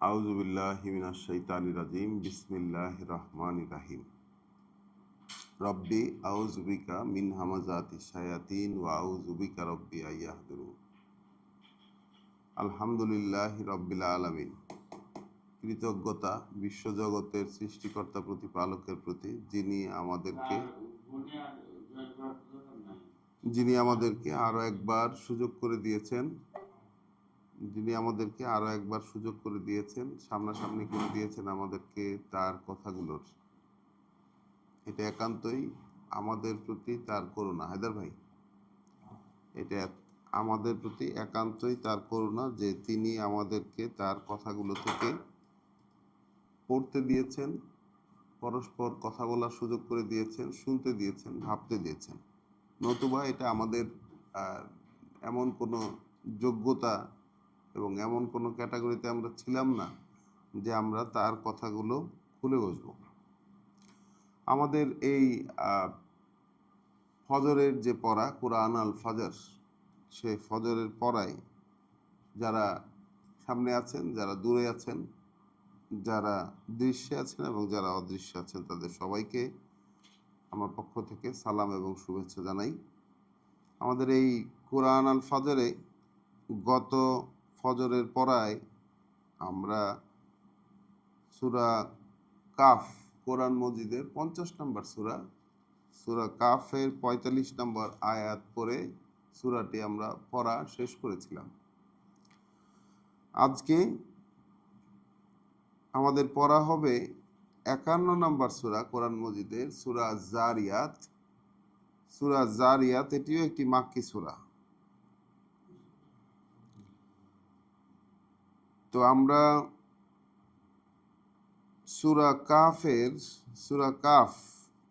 আউযু বিল্লাহি মিনাশ শাইতানির রাজিম। বিসমিল্লাহির রহমানির রহিম। রব্বি আউযু বিকা মিন হামাযাতিশ শায়াতিন ওয়া আউযু বিকা রব্বি আইয়াহদুরুন। আলহামদুলিল্লাহি রাব্বিল আলামিন। কৃতজ্ঞতা বিশ্বজগতের সৃষ্টিকর্তা প্রতিপালকের প্রতি, যিনি আমাদেরকে আরো একবার সুযোগ করে দিয়েছেন, সামনাসামনি করে দিয়েছেন আমাদেরকে তার কথাগুলোর। এটা একান্তই আমাদের প্রতি তার করুণা। হায়দার ভাই, এটা আমাদের প্রতি একান্তই তার করুণা যে তিনি আমাদেরকে তার কথাগুলো থেকে পড়তে দিয়েছেন, পরস্পর কথা বলার সুযোগ করে দিয়েছেন, শুনতে দিয়েছেন, ভাবতে দিয়েছেন। নতুবা এটা আমাদের এমন কোনো যোগ্যতা এবং এমন কোনো ক্যাটাগরিতে আমরা ছিলাম না যে আমরা তার কথাগুলো খুলে বসবো। আমাদের এই ফজরের যে পড়া, কুরআন আল ফজর, সেই ফজরের পড়ায় যারা সামনে আছেন, যারা দূরে আছেন, যারা দৃশ্যে আছেন এবং যারা অদৃশ্যে আছেন, তাদের সবাইকে আমার পক্ষ থেকে সালাম এবং শুভেচ্ছা জানাই। আমাদের এই কুরআন আল ফজরে গত ফজরের পড়ায় আমরা সূরা কাফ, কোরআন মজিদের 50 নম্বর সূরা কাফের 45 নম্বর আয়াত পড়ে সূরাটি আমরা পড়া শেষ করেছিলাম। আজকে আমাদের পড়া হবে 51 নম্বর সূরা কোরআন মজিদের, সূরা জারিয়াত। সূরা জারিয়াত এটিও একটি মাক্কি সূরা। তো আমরা সূরা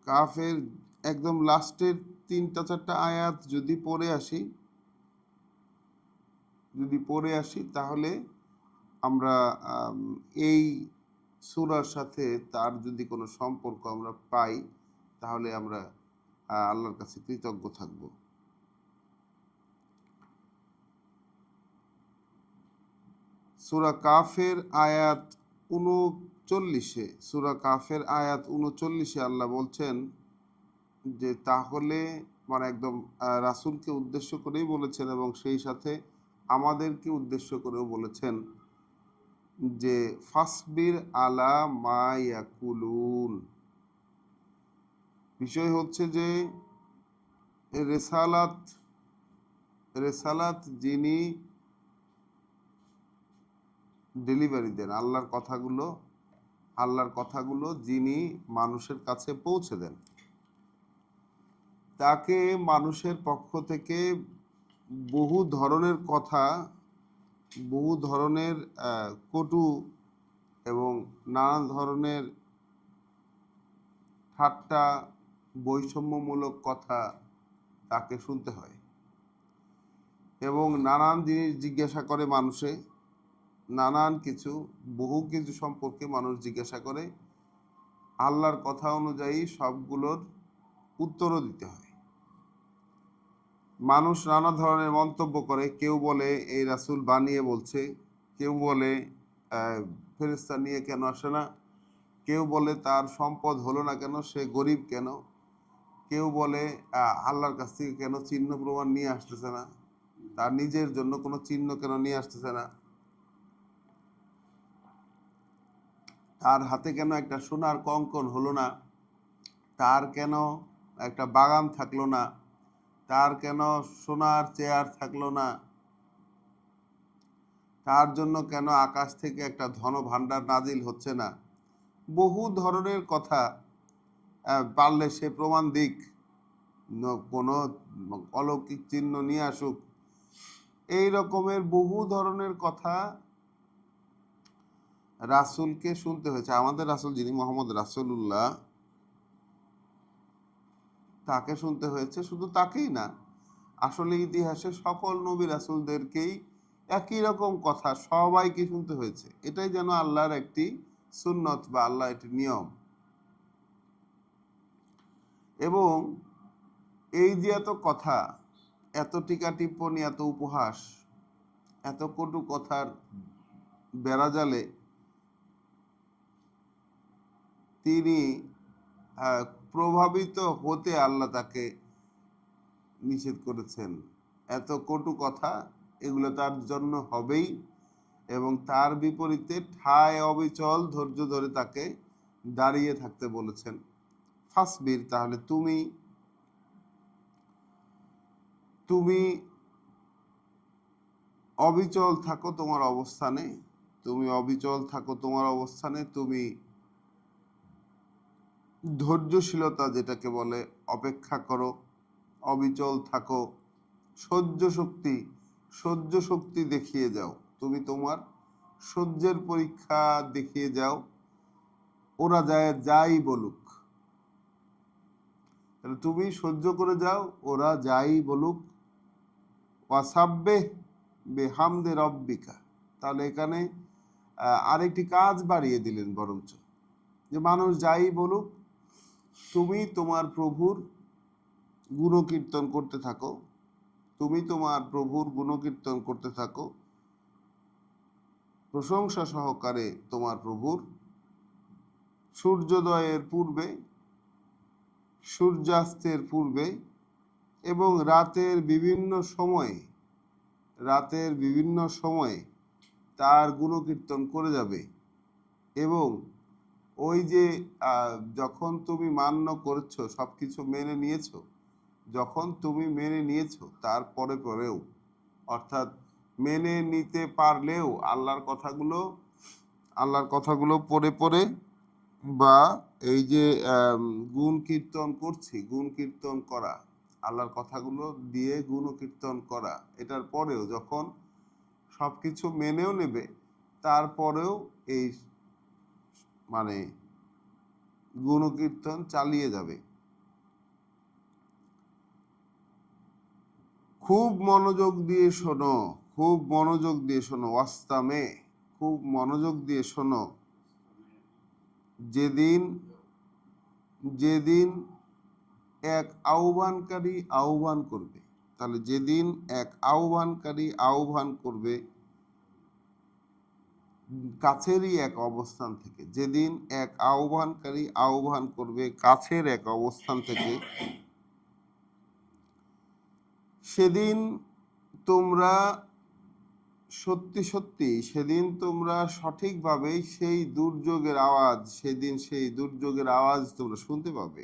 কাফের একদম লাস্টের 3-4টা আয়াত যদি পড়ে আসি তাহলে আমরা এই সূরার সাথে তার যদি কোনো সম্পর্ক আমরা পাই তাহলে আমরা আল্লাহর কাছে কৃতজ্ঞ থাকব। সূরা কাফের আয়াত 39-এ আল্লাহ বলছেন যে তাহলে, মানে একদম রাসূলকে উদ্দেশ্য করেই বলেছেন এবং সেই সাথে আমাদেরকে উদ্দেশ্য করেও বলেছেন যে ফাসবির আলা মা ইয়াকুলুন। বিষয় হচ্ছে যে রেসালাত যিনি ডেলিভারি দেন, আল্লাহর কথাগুলো যিনি মানুষের কাছে পৌঁছে দেন, তাকে মানুষের পক্ষ থেকে বহু ধরনের কথা, বহু ধরনের কটু এবং নানা ধরনের ঠাট্টা, বৈষম্যমূলক কথা তাকে শুনতে হয় এবং নানান জিনিস জিজ্ঞাসা করে মানুষে, বহু কিছু সম্পর্কে মানুষ জিজ্ঞাসা করে। আল্লাহর কথা অনুযায়ী সবগুলোর উত্তরও দিতে হয়। মানুষ নানা ধরনের মন্তব্য করে। কেউ বলে এই রাসূল বানিয়ে বলছে, কেউ বলে ফেরেশতা নিয়ে কেন আসে না, কেউ বলে তার সম্পদ হলো না কেন, সে গরিব কেন, কেউ বলে আল্লাহর কাছ থেকে কেন চিহ্ন প্রমাণ নিয়ে আসতেছে না, তার নিজের জন্য কোনো চিহ্ন কেন নিয়ে আসতেছে না, তার হাতে কেন একটা সোনার কঙ্কন হলো না, তার কেন একটা বাগান থাকলো না, তার কেন সোনার চেয়ার থাকলো না, তার জন্য কেন আকাশ থেকে একটা ধন ভাণ্ডার নাজিল হচ্ছে না। বহু ধরনের কথা, পারলে সে প্রমাণ দিক, কোনো অলৌকিক চিহ্ন নিয়ে আসুক, এই রকমের বহু ধরনের কথা রাসূলকে শুনতে হয়েছে। আমাদের রাসূল যিনি মোহাম্মদ রাসূলুল্লাহ, তাকে শুনতে হয়েছে। শুধু তাকেই না, আসলে ইতিহাসে সকল নবী রাসূলদেরকেই একই রকম কথা সবাইকে শুনতে হয়েছে। এটাই যেন আল্লাহর একটি সুন্নত বা আল্লাহর একটি নিয়ম। এবং এই যে এত কথা, এত টিকা টিপ্পনী, এত উপহাস, এত কটু কথার বেড়াজালে তিনি প্রভাবিত হতে আল্লাহ তাকে নিষেধ করেছেন। এত কটু কথা এগুলো তার জন্য হবেই, এবং তার বিপরীতে ঠায় অবিচল ধৈর্য ধরে তাকে দাঁড়িয়ে থাকতে বলেছেন। ফাসবির, তাহলে তুমি তুমি অবিচল থাকো তোমার অবস্থানে, তুমি অবিচল থাকো তোমার অবস্থানে, তুমি ধৈর্যশীলতা যেটাকে বলে অপেক্ষা করো, অবিচল থাকো, সহ্য শক্তি দেখিয়ে যাও, তুমি তোমার সহ্যের পরীক্ষা দেখিয়ে যাও। ওরা যাই বলুক, তুমি সহ্য করে যাও, ওরা যাই বলুক। ওয়াসাব্বিহ বিহামদি রাব্বিকা, তাহলে এখানে আরেকটি কাজ বাড়িয়ে দিলেন, বরঞ্চ যে মানুষ যাই বলুক, তুমি তোমার প্রভুর গুণকীর্তন করতে থাকো, তুমি তোমার প্রভুর গুণকীর্তন করতে থাকো, প্রশংসা সহকারে তোমার প্রভুর, সূর্যোদয়ের পূর্বে, সূর্যাস্তের পূর্বে এবং রাতের বিভিন্ন সময়ে তার গুণকীর্তন করে যাবে। এবং ওই যে যখন তুমি মান্য করেছো, সবকিছু মেনে নিয়েছো, যখন তুমি মেনে নিয়েছো তারপরে পরেও, অর্থাৎ মেনে নিতে পারলেও আল্লাহর কথাগুলো পড়ে পড়ে, বা এই যে গুণ কীর্তন করছি, গুণ কীর্তন করা, আল্লাহর কথাগুলো দিয়ে গুণ কীর্তন করা, এটার পরেও যখন সবকিছু মেনেও নেবে, তারপরেও এই মানে গুণকীর্তন চালিয়ে যাবে। খুব মনোযোগ দিয়ে শোনো, খুব মনোযোগ দিয়ে শোনো, ওয়াস্তামে, খুব মনোযোগ দিয়ে শোনো। যেদিন এক আহ্বানকারী আহ্বান করবে, তাহলে যেদিন এক আহ্বানকারী আহ্বান করবে কাছেরই এক অবস্থান থেকে, যেদিন এক আহ্বানকারী আহ্বান করবে কাছের এক অবস্থান থেকে, সেদিন তোমরা সেদিন তোমরা সঠিকভাবে সেই দুর্যোগের আওয়াজ তোমরা শুনতে পাবে।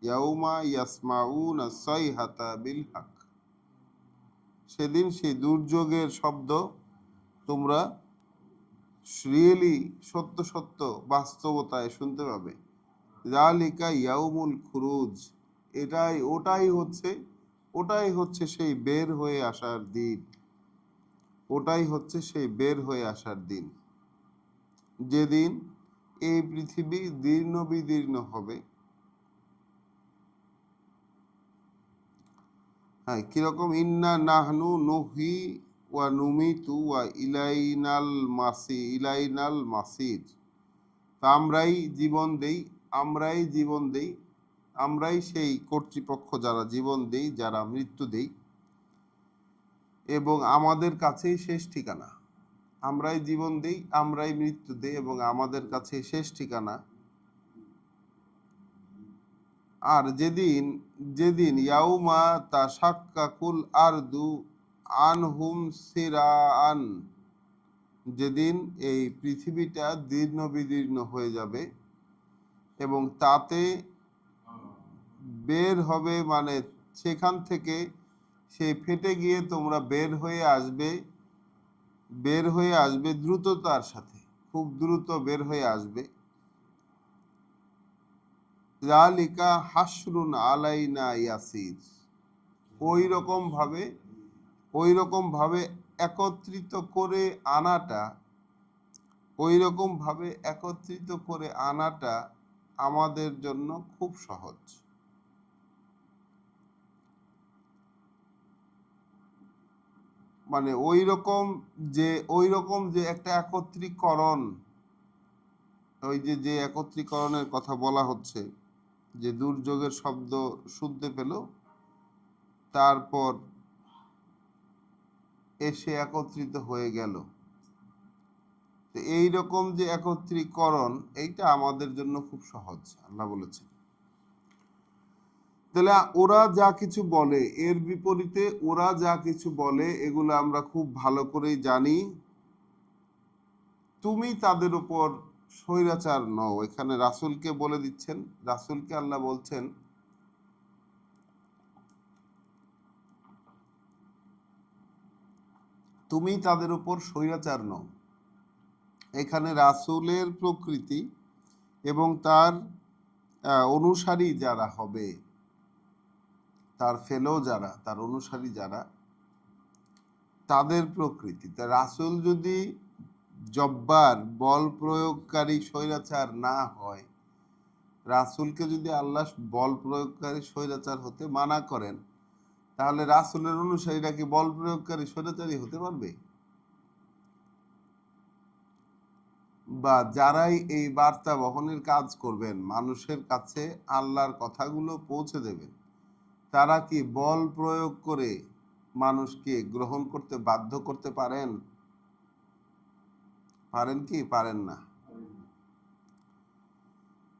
ইয়াউমা ইয়াসমাউনা সাইহাতা বিল হক, সেদিন সেই দুর্যোগের শব্দ তোমরা রিয়েলি সত্য বাস্তবতায় শুনতে পাবে। যালিকা ইয়াউমুল খুরুজ, ওটাই হচ্ছে সেই বের হয়ে আসার দিন, যেদিন এই পৃথিবী দীর্ণ বিদীর্ণ হবে। হ্যাঁ, কিরকম? ইন্না নাহনু নুহি ওয়া নুমিতু ওয়া ইলাইনাল মাসির, আমরাই জীবন দেই, আমরাই সেই কর্তৃপক্ষ যারা জীবন দেই, যারা মৃত্যু দেই, এবং আমাদের কাছেই শেষ ঠিকানা। আমরাই জীবন দেই, আমরাই মৃত্যু দেই, এবং আমাদের কাছেই শেষ ঠিকানা। আর যেদিন ইয়াউমা তাশাক্কাকুল আরদু আনহুম সিরাআন, যেদিন এই পৃথিবীটা দীর্ণ বিদীর্ণ হয়ে যাবে এবং তাতে বের হবে, মানে সেখান থেকে সেই ফেটে গিয়ে তোমরা বের হয়ে আসবে দ্রুততার সাথে, খুব দ্রুত বের হয়ে আসবে। যালিকা হাসরুন আলাইনা ইয়াসির, ওই রকম ভাবে একত্রিত করে আনাটা আমাদের জন্য খুব সহজ। মানে ওই রকম যে একটা একত্রীকরণ, ওই যে একত্রীকরণের কথা বলা হচ্ছে, যে দুর্যোগের শব্দ শুনতে পেল, তারপর এসে একত্রিত হয়ে গেল, তো এইরকম যে একত্রীকরণ, এইটা আমাদের জন্য খুব সহজ, আল্লাহ বলেছেন। তাহলে ওরা যা কিছু বলে, এর বিপরীতে ওরা যা কিছু বলে, এগুলো আমরা খুব ভালো করেই জানি। তুমি তাদের উপর স্বৈরাচার নও। এখানে রাসূলকে বলে দিচ্ছেন, রাসূলকে আল্লাহ বলছেন তুমি তাদের উপর স্বৈরাচার নও। এখানে রাসূলের প্রকৃতি এবং তার অনুসারী যারা হবে, তার ফেলো যারা, তার অনুসারী যারা, তাদের প্রকৃতি। তা রাসূল যদি জব্বার, বল প্রয়োগকারী স্বৈরাচার না হয়, রাসূলকে যদি আল্লাহ বল প্রয়োগকারী স্বৈরাচার হতে মানা করেন, তাহলে রাসূলের অনুসারীরা কি বল প্রয়োগকারী স্বৈরাচারী হতে পারবে? বা যারাই এই বার্তা বহনের কাজ করবেন, মানুষের কাছে আল্লাহর কথাগুলো পৌঁছে দেবেন, তারা কি বল প্রয়োগ করে মানুষকে গ্রহণ করতে বাধ্য করতে পারেন? পারেন কি? পারেন না।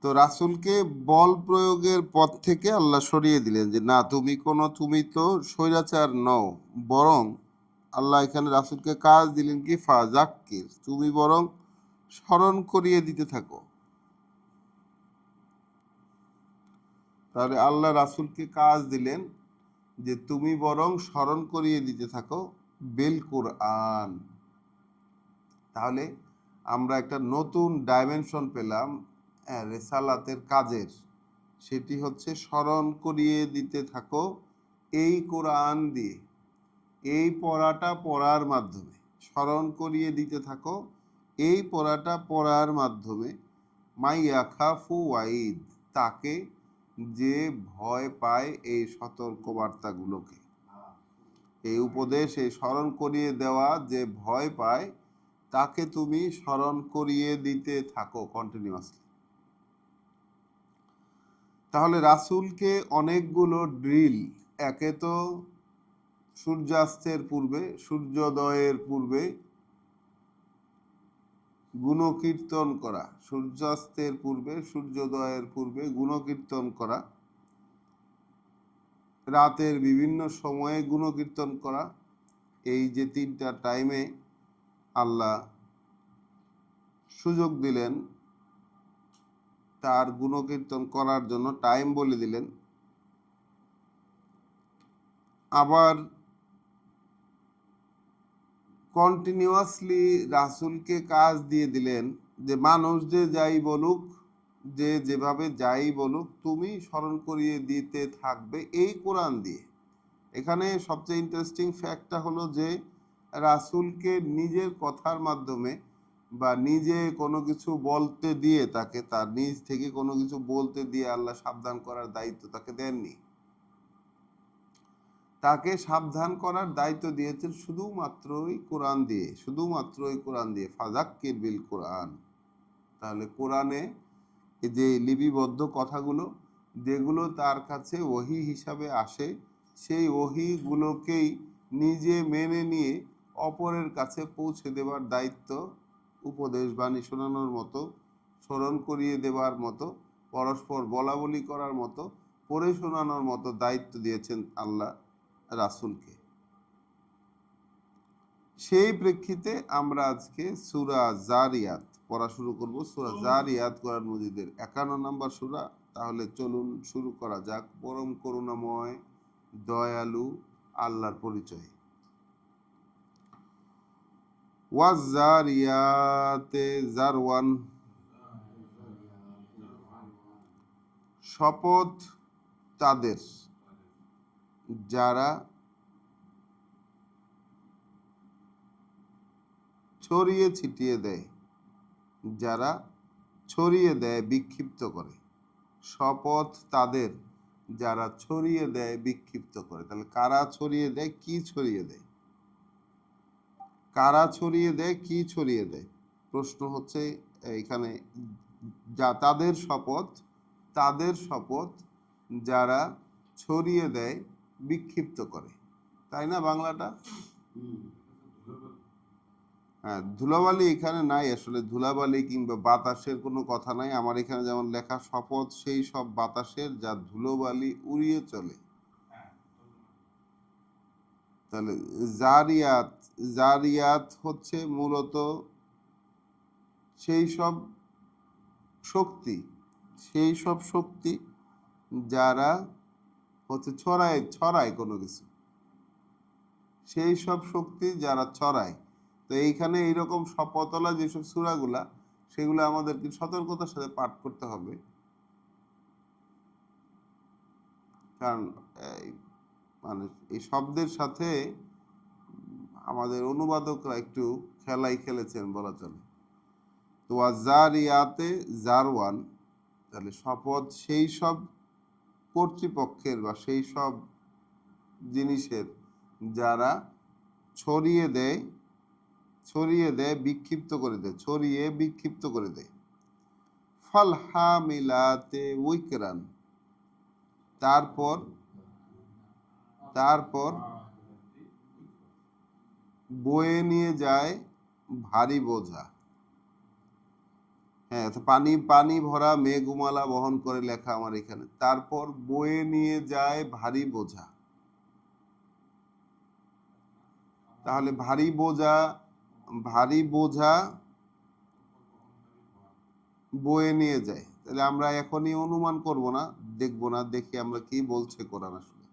তো রাসূলকে বল প্রয়োগের পথ থেকে আল্লাহ সরিয়ে দিলেন, যে না, তুমি তো স্বৈরাচার নও, বরং আল্লাহ এখানে রাসূলকে কাজ দিলেন কি, ফাযাক্কির, তুমি বরং স্মরণ করিয়ে দিতে থাকো। তাহলে আল্লাহ রাসূলকে কাজ দিলেন যে তুমি বরং স্মরণ করিয়ে দিতে থাকো বিল কুরআন। তাহলে আমরা একটা নতুন ডাইমেনশন পেলাম রেসালাতের কাজের। সেটি হচ্ছে স্মরণ করিয়ে দিতে থাকো এই কোরআন দিয়ে, এই পড়াটা পড়ার মাধ্যমে স্মরণ করিয়ে দিতে থাকো এই পড়াটা পড়ার মাধ্যমে। মাইয়া খাফু ওয়াইদ, তাকে যে ভয় পায় এই সতর্কবার্তাগুলোকে, এই উপদেশ, এই স্মরণ করিয়ে দেওয়া যে ভয় পায়, তাকে তুমি স্মরণ করিয়ে দিতে থাকো কন্টিনিউয়াসলি। তাহলে রাসূলকে অনেকগুলো ড্রিল, একে তো সূর্যাস্তের পূর্বে, সূর্যোদয়ের পূর্বে গুণকীর্তন করা, সূর্যাস্তের পূর্বে, সূর্যোদয়ের পূর্বে গুণকীর্তন করা, রাতের বিভিন্ন সময়ে গুণকীর্তন করা, এই যে তিনটা টাইমে আল্লাহ সুযোগ দিলেন তার গুণকীর্তন করার জন্য, টাইম বলে দিলেন। আবার কন্টিনিউয়াসলি রাসূলকে কাজ দিয়ে দিলেন যে মানুষ যে যাই বলুক, যে যেভাবে যাই বলুক, তুমি স্মরণ করিয়ে দিতে থাকবে এই কোরআন দিয়ে। এখানে সবচেয়ে ইন্টারেস্টিং ফ্যাক্টটা হলো যে রাসূলকে নিজের কথার মাধ্যমে বা নিজে কোনো কিছু বলতে দিয়ে, তাকে তার নিজ থেকে কোনো কিছু বলতে দিয়ে আল্লাহ সাবধান করার দায়িত্ব তাকে দেননি। তাকে সাবধান করার দায়িত্ব দিয়েছেন শুধুমাত্রই কোরআন দিয়ে, শুধুমাত্রই কোরআন দিয়ে, ফাযাক্কির বিল কোরআন। তাহলে কোরআনে যে লিপিবদ্ধ কথাগুলো, যেগুলো তার কাছে ওহী হিসাবে আসে, সেই ওহীগুলোকেই নিজে মেনে নিয়ে অপরের কাছে পৌঁছে দেবার দায়িত্ব, উপদেশ বাণী শোনানোর মতো, স্মরণ করিয়ে দেবার মতো, পরস্পর বলা বলি করার মতো, পড়ে শোনানোর মতো দায়িত্ব দিয়েছেন আল্লাহ রাসূলকে। সেই প্রেক্ষিতে আমরা আজকে সূরা জারিয়াত পড়া শুরু করব। সূরা জারিয়াত কোরআন মজিদের 51 নম্বর সূরা। তাহলে চলুন শুরু করা যাক। পরম করুণাময় দয়ালু আল্লাহর পরিচয়। ওয়াজারিয়াতে জারওয়ান, শপথ তাদের যারা ছড়িয়ে ছিটিয়ে দেয়, যারা ছড়িয়ে দেয়, বিক্ষিপ্ত করে। শপথ তাদের যারা ছড়িয়ে দেয়, বিক্ষিপ্ত করে। তাহলে কারা ছড়িয়ে দেয়, কি ছড়িয়ে দেয়? কারা ছড়িয়ে দেয়, কি ছড়িয়ে দেয়? প্রশ্ন হচ্ছে এখানে, যা তাদের শপথ, তাদের শপথ যারা ছড়িয়ে দেয়, বিক্ষিপ্ত করে। তাই না বাংলাটা? হ্যাঁ, ধুলাবালি এখানে নাই, আসলে ধুলাবালি কিংবা বাতাসের কোনো কথা নাই। আমার এখানে যেমন লেখা, শপথ সেই সব বাতাসের যা ধুলোবালি উড়িয়ে চলে। তাহলে জারিয়াত, জারিয়াত হচ্ছে মূলত সেই সব শক্তি, সেই সব শক্তি যারা হচ্ছে ছড়ায় ছড়ায় কোনো কিছু, সেই সব শক্তি যারা ছড়ায়। তো এইখানে এইরকম শপথওয়ালা যেসব সূরাগুলা, সেগুলো আমাদেরকে সতর্কতার সাথে পাঠ করতে হবে। কারণ মানে এই শব্দের সাথে আমাদের অনুবাদকরা একটু খেলাই খেলেছেন বলা চলে। তো জারিয়াতে জারওয়ান, তাহলে শপথ সেই সব কর্তৃপক্ষের বা সেই সব জিনিসের যারা ছড়িয়ে দেয়, ছড়িয়ে দেয়, বিক্ষিপ্ত করে দেয়, ছড়িয়ে বিক্ষিপ্ত করে দেয়। ফাল হামিলাতে উইকরান, তারপর তারপর বয়ে নিয়ে যায় ভারী বোঝা। হ্যাঁ, তো পানি পানি ভরা মেঘমালা বহন করে লেখা আমার এখানে। তারপর বয়ে নিয়ে যায় ভারী বোঝা। তাহলে ভারী বোঝা, ভারী বোঝা বয়ে নিয়ে যায়। তাহলে আমরা এখনই অনুমান করব না, দেখবো না, দেখি আমরা কি বলছে কোরআন আসলে।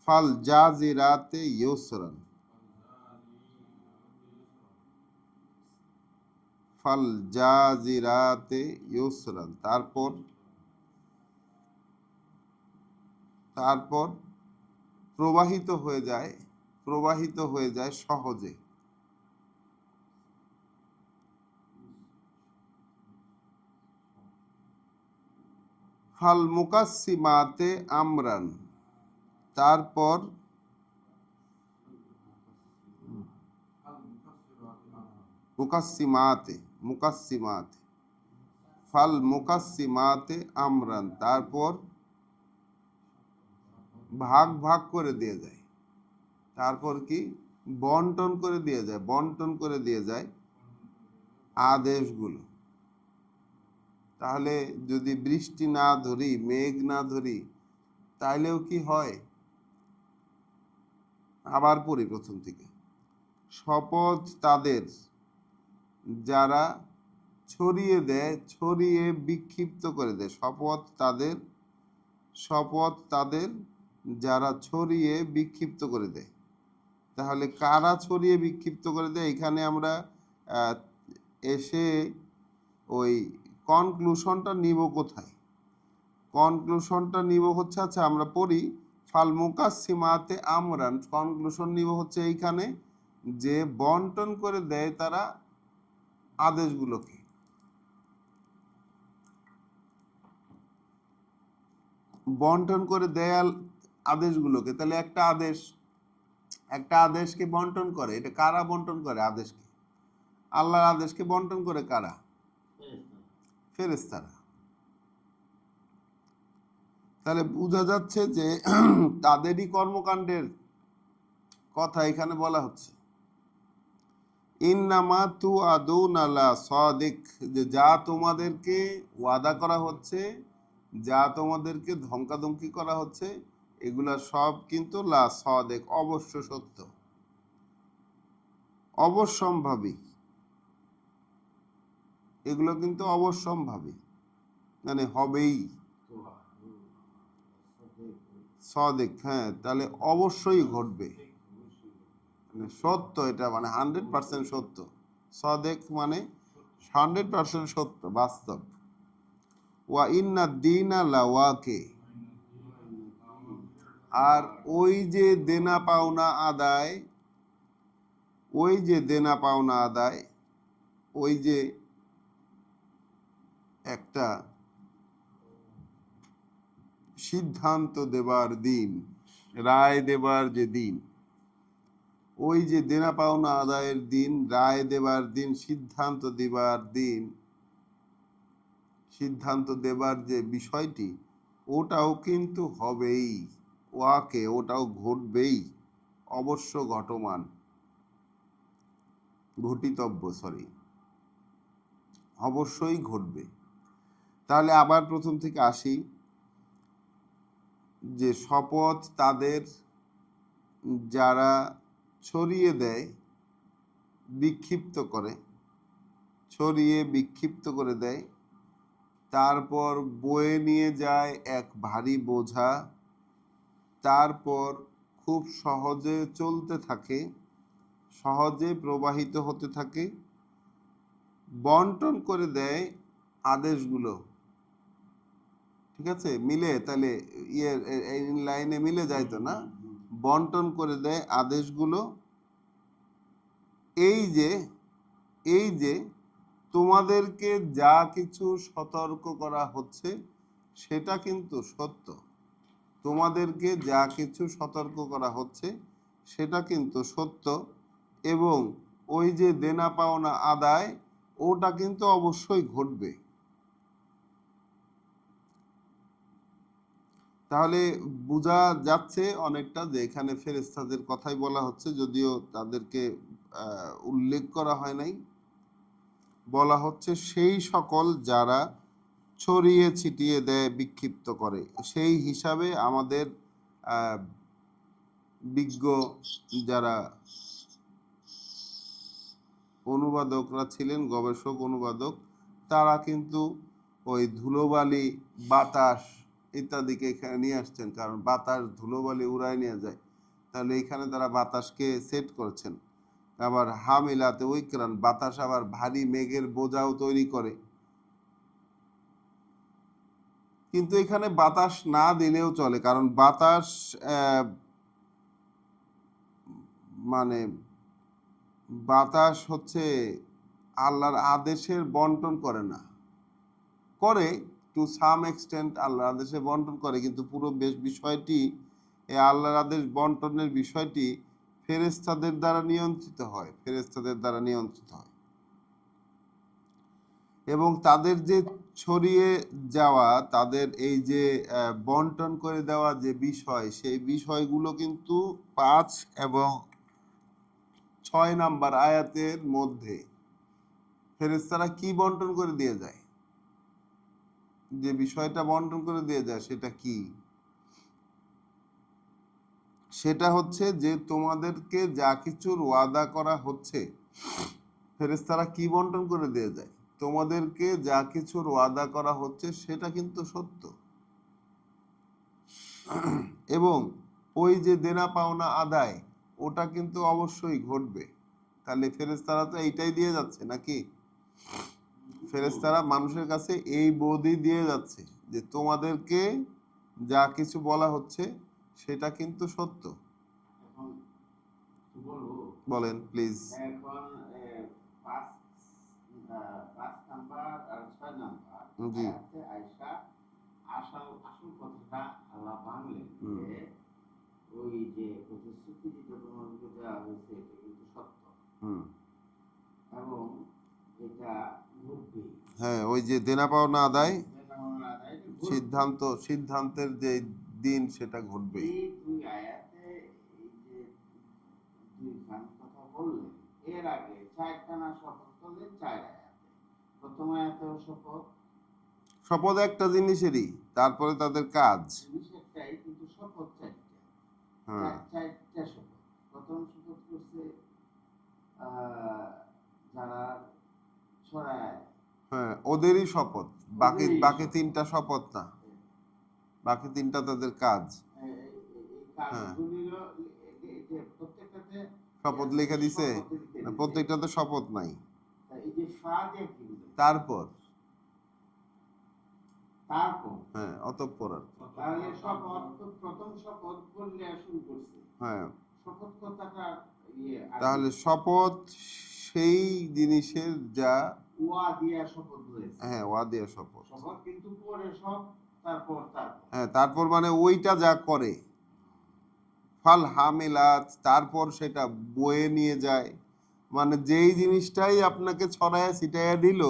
ফাল জাজিরাতে ইউসরান, ফাল জাজিরাতে ইউসরান, তারপর তারপর প্রবাহিত হয়ে যায়, প্রবাহিত হয়ে যায় সহজে। ফাল মুকাসসিমাতে আমরান, তারপর মুকাসসিমাতে, মুকাসসিমাতে, ফাল মুকাসসিমাতে আমরান, তারপর ভাগ ভাগ করে দিয়ে যায়। তারপর কি বন্টন করে দিয়ে যায়, বন্টন করে দিয়ে যায় আদেশগুলো। তাহলে যদি বৃষ্টি না ধরি, মেঘ না ধরি, তাইলেও কি হয়? আবার পড়ি প্রথম থেকে। শপথ তাদের যারা ছড়িয়ে দেয়, ছড়িয়ে বিক্ষিপ্ত করে দেয়। শপথ তাদের, শপথ তাদের যারা ছড়িয়ে বিক্ষিপ্ত করে দেয়। তাহলে কারা ছড়িয়ে বিক্ষিপ্ত করে দেয়? এখানে আমরা এসে ওই কনক্লুশনটা নিব কোথায়? কনক্লুশনটা নিব হচ্ছে, আচ্ছা আমরা পড়ি, ফাল মুকাসসিমাতে আমরান, কনক্লুশন নিব হচ্ছে এইখানে যে বন্টন করে দেয় তারা আদেশগুলোকে। বন্টন করে দেয় আদেশগুলোকে। তাহলে একটা আদেশ, একটা আদেশকে বন্টন করে, এটা কারা বন্টন করে আদেশকে? আল্লাহর আদেশকে বন্টন করে কারা? ফেরেশতারা। তাহলে বোঝা যাচ্ছে যে তাদেরই কর্মকাণ্ডের কথা এখানে বলা হচ্ছে। ইন্নামা তু আদুনা লা সাদিক, যে যা তোমাদেরকে ওয়াদা করা হচ্ছে, যা তোমাদেরকে ধমকাধমকি করা হচ্ছে, এগুলা সব কিন্তু লা সাদিক, অবশ্য সত্য, অবশ্যম্ভাবী। এগুলো কিন্তু অবশ্যম্ভাবী, মানে হবেই। সাদিক, হ্যাঁ, তাহলে অবশ্যই ঘটবে, মানে সত্য, এটা মানে 100% সত্য। সাদেক মানে 100% সত্য, বাস্তব। ওয়া ইন্না দীনা লাওয়াকে, আর ওই যে দেনা পাওনা আদায়, ওই যে দেনা পাওনা আদায়, ওই যে একটা সিদ্ধান্ত দেবার দিন, রায় দেবার যে দিন, ওই যে দেনা পাওনা আদায়ের দিন, রায় দেবার দিন, সিদ্ধান্ত দেবার দিন, সিদ্ধান্ত দেবার যে বিষয়টি, ওটাও কিন্তু হবেই, ওয়াকে, ওটাও ঘটবেই, অবশ্য ঘটমান। ঘটিতব্য, অবশ্যই ঘটবে। তাহলে আবার প্রথম থেকে আসি, যে শপথ তাদের যারা ছড়িয়ে দেয়, বিক্ষিপ্ত করে, ছড়িয়ে বিক্ষিপ্ত করে দেয়, তারপর বয়ে নিয়ে যায় এক ভারী বোঝা, তারপর খুব সহজে চলতে থাকে, সহজে প্রবাহিত হতে থাকে, বন্টন করে দেয় আদেশগুলো। ঠিক আছে, মিলে তাহলে এই লাইনে মিলে যাইতো না, বন্টন করে দেয় আদেশগুলো। এই যে তোমাদেরকে যা কিছু সতর্ক করা হচ্ছে সেটা কিন্তু সত্য, তোমাদেরকে যা কিছু সতর্ক করা হচ্ছে সেটা কিন্তু সত্য, এবং ওই যে দেনা পাওনা আদায়, ওটা কিন্তু অবশ্যই ঘটবে। তাহলে বোঝা যাচ্ছে অনেকটা যে এখানে ফেরেশতাদের কথাই বলা হচ্ছে, যদিও তাদেরকে উল্লেখ করা হয় নাই। বলা হচ্ছে সেই সকল যারা ছড়িয়ে ছিটিয়ে দেয়, বিক্ষিপ্ত করে। সেই হিসাবে আমাদের বিজ্ঞ যারা অনুবাদকরা ছিলেন, গবেষক অনুবাদক, তারা কিন্তু ওই ধুলোবালি, বাতাস ইত্যাদিকে এখানে নিয়ে আসছেন, কারণ বাতাস ধুলোবালি উড়ায় নিয়ে যায়। তাহলে এখানে তারা বাতাসকে সেট করেছেন। আবার হামিলাতে উইকরান, বাতাস আবার ভারী মেঘের বোঝাও তৈরি করে। কিন্তু এখানে বাতাস না দিলেও চলে, কারণ বাতাস মানে বাতাস হচ্ছে আল্লাহর আদেশের বন্টন করে না, করে টু সাম এক্সটেন্ট আল্লাহর আদেশে বন্টন করে, কিন্তু পুরো বিষয়টি, এই আল্লাহর আদেশ বন্টনের বিষয়টি ফেরেশতাদের দ্বারা নিয়ন্ত্রিত হয়, ফেরেশতাদের দ্বারা নিয়ন্ত্রিত হয়। এবং তাদের যে ছড়িয়ে যাওয়া, তাদের এই যে বন্টন করে দেওয়া যে বিষয়, সেই বিষয়গুলো কিন্তু 5 এবং 6 নাম্বার আয়াতের মধ্যে ফেরেশতারা কি বন্টন করে দিয়ে যায়, যে বিষয়টা বন্টন করে দিয়ে যায় সেটা কি? সেটা হচ্ছে যে তোমাদেরকে যা কিছুর ওয়াদা করা হচ্ছে, ফেরেশতারা কি বন্টন করে দিয়ে যায়, তোমাদেরকে যা কিছুর ওয়াদা করা হচ্ছে সেটা কিন্তু সত্য, এবং ওই যে দেনা পাওনা আদায়, ওটা কিন্তু অবশ্যই ঘটবে। তাহলে ফেরেশতারা তো এইটাই দিয়ে যাচ্ছে নাকি? ফেরেশতারা মানুষের কাছে এই বোধই দিয়ে যাচ্ছে যে তোমাদেরকে যা কিছু বলা হচ্ছে সেটা কিন্তু সত্য। বলেন প্লিজ। জি, আসল কথাটা আল্লাহ বাংলেন যে ওই যে প্রতিশ্রুতি যেটা তোমাদেরকে দেওয়া হয়েছে এটা কিন্তু সত্য, এবং এটা ঘটবে। হ্যাঁ, ওই যে দেনা পাওনা আদায় সিদ্ধান্তের যে দিন, সেটা ঘটবে। এই দুই আয়াতে এই যে দুই খান কথা বললেন, এর আগে 4খানা শপথ করলেন 4 আয়াতে। প্রথম আয়াতেও শপথ একটা জিনিসেরই, তারপরে তাদের কাজ জিনিস একটাই, কিন্তু শপথ 4টা। হ্যাঁ, 4টা শপথ। প্রথম শপথ করছে যারা ছড়ায়, হ্যাঁ, ওদেরই শপথ। বাকি 3টা শপথ না, বাকি 3টা তাদের কাজ। হ্যাঁ, শপথ লিখে দিছে না, প্রত্যেকটাতে শপথ নাই। তারপর হ্যাঁ, অতঃপর তাহলে শপথ, প্রথম শপথ বললে শুরু করছে। হ্যাঁ, শপথ কথাটা তাহলে শপথ সেই জিনিসের যা ওয়াদিয়া শপথ রয়েছে। হ্যাঁ, ওয়াদিয়া শপথ। শপথ কিন্তু পরে সব, তারপর হ্যাঁ, তারপর মানে ওইটা যা করে, ফাল হামিলাত, তারপর সেটা বয়ে নিয়ে যায়, মানে যেই জিনিসটাই আপনাকে ছড়ায় ছিটাইয়া দিল,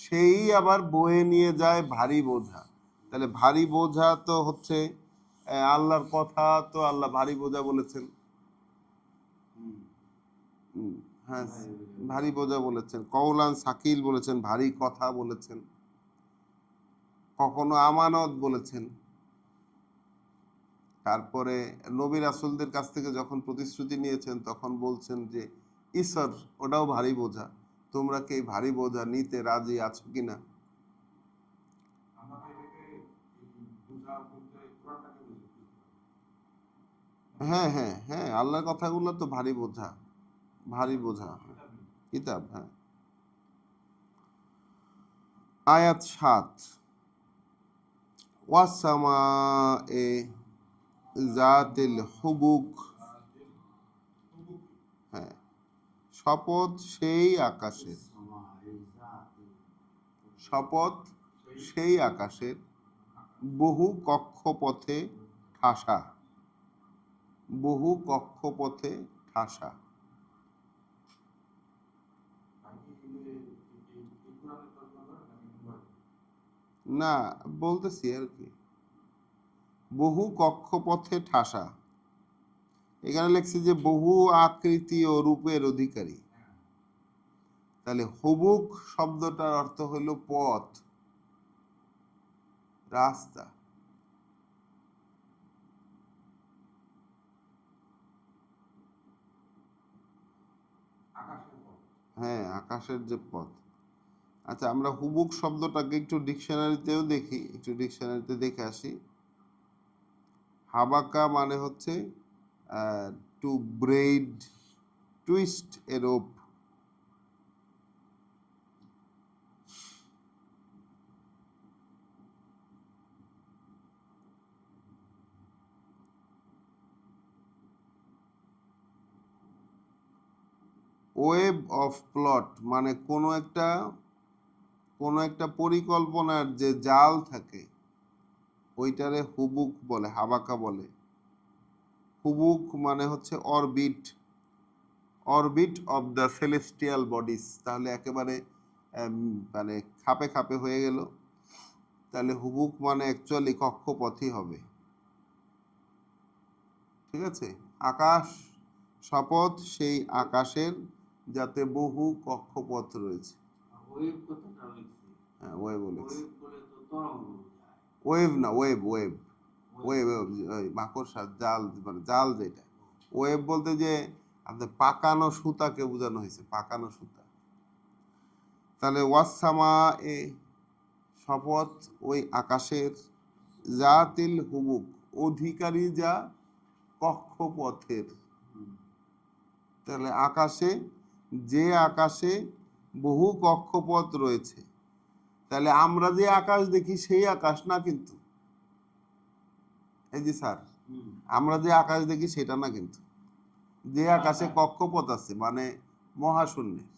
সেই আবার বয়ে নিয়ে যায় ভারী বোঝা। তাহলে ভারী বোঝা তো হচ্ছে আল্লাহর কথা, তো আল্লাহ ভারী বোঝা বলেছেন। হ্যাঁ, ভারী বোঝা বলেছেন, কওলান সাকিল বলেছেন, ভারী কথা বলেছেন, কখনো আমানত বলেছেন। তারপরে নবী রাসূলদের কাছ থেকে যখন প্রতিশ্রুতি নিয়েছেন তখন বলছেন যে ঈশ্বর, ওটাও ভারী বোঝা, তোমরা কি এই ভারী বোঝা নিতে রাজি আছো কিনা? হ্যাঁ হ্যাঁ হ্যাঁ, আল্লাহর কথাগুলো তো ভারী বোঝা, ভারী বোঝা কিতাব। হ্যাঁ, আয়াত ৭, ওয়াসসামায়ে যাতিল হুবুক। হ্যাঁ, শপথ সেই আকাশের, শপথ সেই আকাশের বহু কক্ষপথে ঠাসা, বহু কক্ষপথে ঠাসা। না, বলতেছি আর কি, বহু কক্ষপথে ঠাসা। এখানে লেখছে যে বহু আকৃতি ও রূপের অধিকারী। তাহলে হুবুক শব্দটার অর্থ হলো পথ, রাস্তা। হ্যাঁ, আকাশের যে পথ। আচ্ছা, আমরা হুবুক শব্দটাকে একটু ডিকশনারিতেও দেখি, একটু ডিকশনারিতে দেখে আসি। হাবাকা মানে হচ্ছে two bread, twist A rope. Web of plot মানে কোনো একটা পরিকল্পনার যে জাল থাকে ওইটারে হুবুক বলে, হাবাকা বলে। হুবুক মানে হচ্ছে orbit, orbit of the celestial bodies. তাহলে একেবারে মানে খাপে খাপে হয়ে গেল। তাহলে হুবুক মানে অ্যাকচুয়ালি কক্ষপথই হবে। ঠিক আছে, আকাশ, শপথ সেই আকাশের যাতে বহু কক্ষপথ রয়েছে। হ্যাঁ, ওয়েব বলেছে। ওয়েভ না, ওয়েব, ওয়েব, ওয়েব, ওই মাকড়সার জাল, মানে জাল যেটা। ওয়েব বলতে যে আপনার পাকানো সুতাকে বোঝানো হয়েছে, পাকানো সুতা। তাহলে ওয়াসসামা এ, শপথ ওই আকাশের, জাতিল হুবুক অধিকারী যা কক্ষপথের। তাহলে আকাশে, যে আকাশে বহু কক্ষপথ রয়েছে। তাহলে আমরা যে আকাশ দেখি সেই আকাশ না কিন্তু, এই যে স্যার, আমরা যে আকাশ দেখি সেটা না কিন্তু, যে আকাশে কক্ষপথ আছে মানে মহাশূন্যের।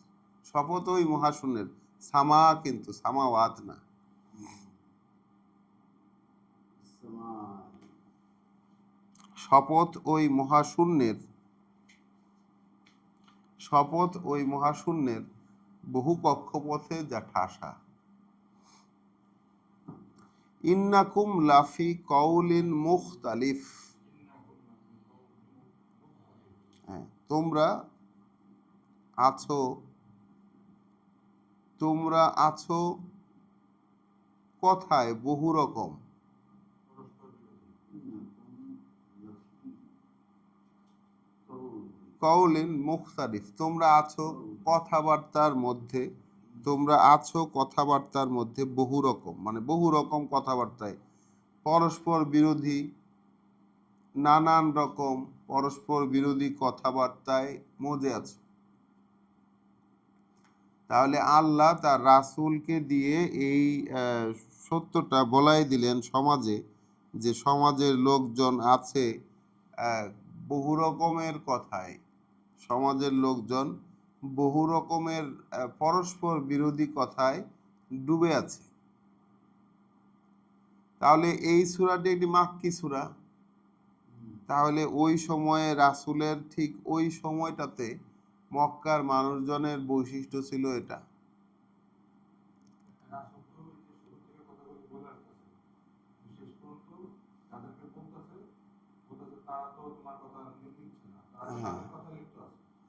শপথ ওই মহাশূন্যের, সামা কিন্তু সামাওয়াত না। শপথ ওই মহাশূন্যের, শপথ ওই মহাশূন্যের বহু কক্ষপথে যা ঠাসা। ইন্নাকুম লাফি কওলিন মুখতালিফ। হ্যাঁ, তোমরা আছো, তোমরা আছো কথায় বহু রকম। কওলিন মুখতালিফ, তোমরা আছো কথাবার্তার মধ্যে, তোমরা আছো কথাবার্তার মধ্যে বহু রকম, মানে বহু রকম কথাবার্তায়, পরস্পর বিরোধী, নানান রকম পরস্পর বিরোধী কথাবার্তায় মজে আছে। তাহলে আল্লাহ তার রাসূলকে দিয়ে এই সত্যটা বলাই দিলেন সমাজে, যে সমাজের লোকজন আছে বহু রকমের কথায়, সমাজের লোকজন বহু রকমের পরস্পর বিরোধী কথায় ডুবে আছে। তাহলে এই সূরাটি একটি মাক্কি সূরা। তাহলে ওই সময়ে রাসূলের ঠিক ওই সময়টাতে মক্কার মানুষজনের বৈশিষ্ট্য ছিল এটা। হ্যাঁ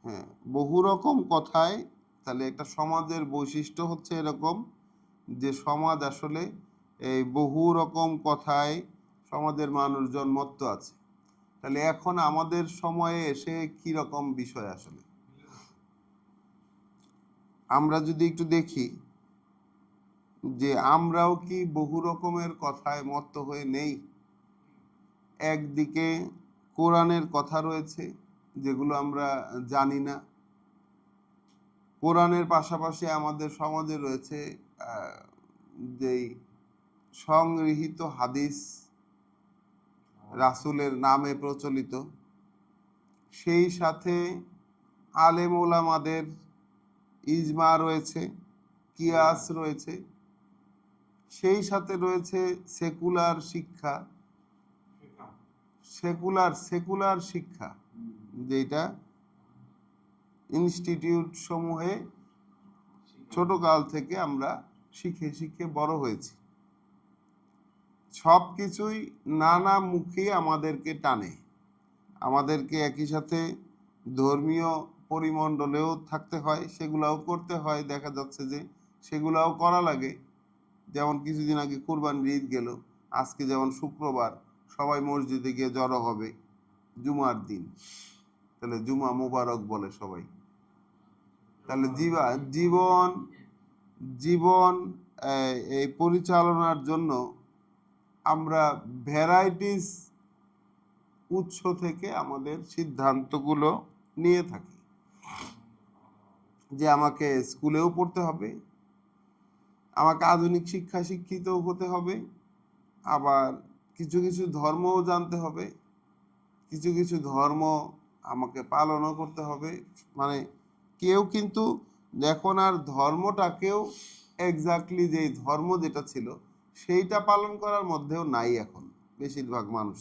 হ্যাঁ, বহু রকম কথায়, তাহলে একটা সমাজের বৈশিষ্ট্য হচ্ছে এরকম যে সমাজ আসলে এই বহু রকম কথায় সমাজের মানুষজন মত্ত আছে। তাহলে এখন আমাদের সময়ে এসে কি রকম বিষয় আসলে আমরা যদি একটু দেখি যে আমরাও কি বহু রকমের কথায় মত্ত হয়ে নেই? একদিকে কোরআনের কথা রয়েছে যেগুলো আমরা জানি না, কোরআনের পাশাপাশি আমাদের সমাজে রয়েছে যেই সংগৃহীত হাদিস রাসূলের নামে প্রচলিত, সেই সাথে আলেম ওলামাদের ইজমা রয়েছে, কিয়াস রয়েছে, সেই সাথে রয়েছে সেকুলার শিক্ষা, সেকুলার শিক্ষা যেটা ইনস্টিটিউট সমূহে ছোট কাল থেকে আমরা শিখে শিখে বড় হয়েছি। সব কিছুই নানা মুখে আমাদেরকে টানে, আমাদেরকে একই সাথে ধর্মীয় পরিমণ্ডলেও থাকতে হয়, সেগুলাও করতে হয়, দেখা যাচ্ছে যে সেগুলাও করা লাগে। যেমন কিছুদিন আগে কুরবানির ঈদ গেল, আজকে যেমন শুক্রবার সবাই মসজিদে গিয়ে জড়ো হবে জুমার দিন, তাহলে জুমা মুবারক বলে সবাই। তাহলে জীবন জীবন এই পরিচালনার জন্য আমরা ভ্যারাইটিস উৎস থেকে আমাদের সিদ্ধান্তগুলো নিয়ে থাকি, যে আমাকে স্কুলেও পড়তে হবে, আমাকে আধুনিক শিক্ষা শিক্ষিত হতে হবে, আবার কিছু কিছু ধর্মও জানতে হবে, কিছু কিছু ধর্ম আমাকে পালনও করতে হবে। মানে কেউ কিন্তু এখন আর ধর্মটাকেও এক্স্যাক্টলি যে ধর্ম যেটা ছিল সেইটা পালন করার মধ্যেও নাই এখন বেশিরভাগ মানুষ।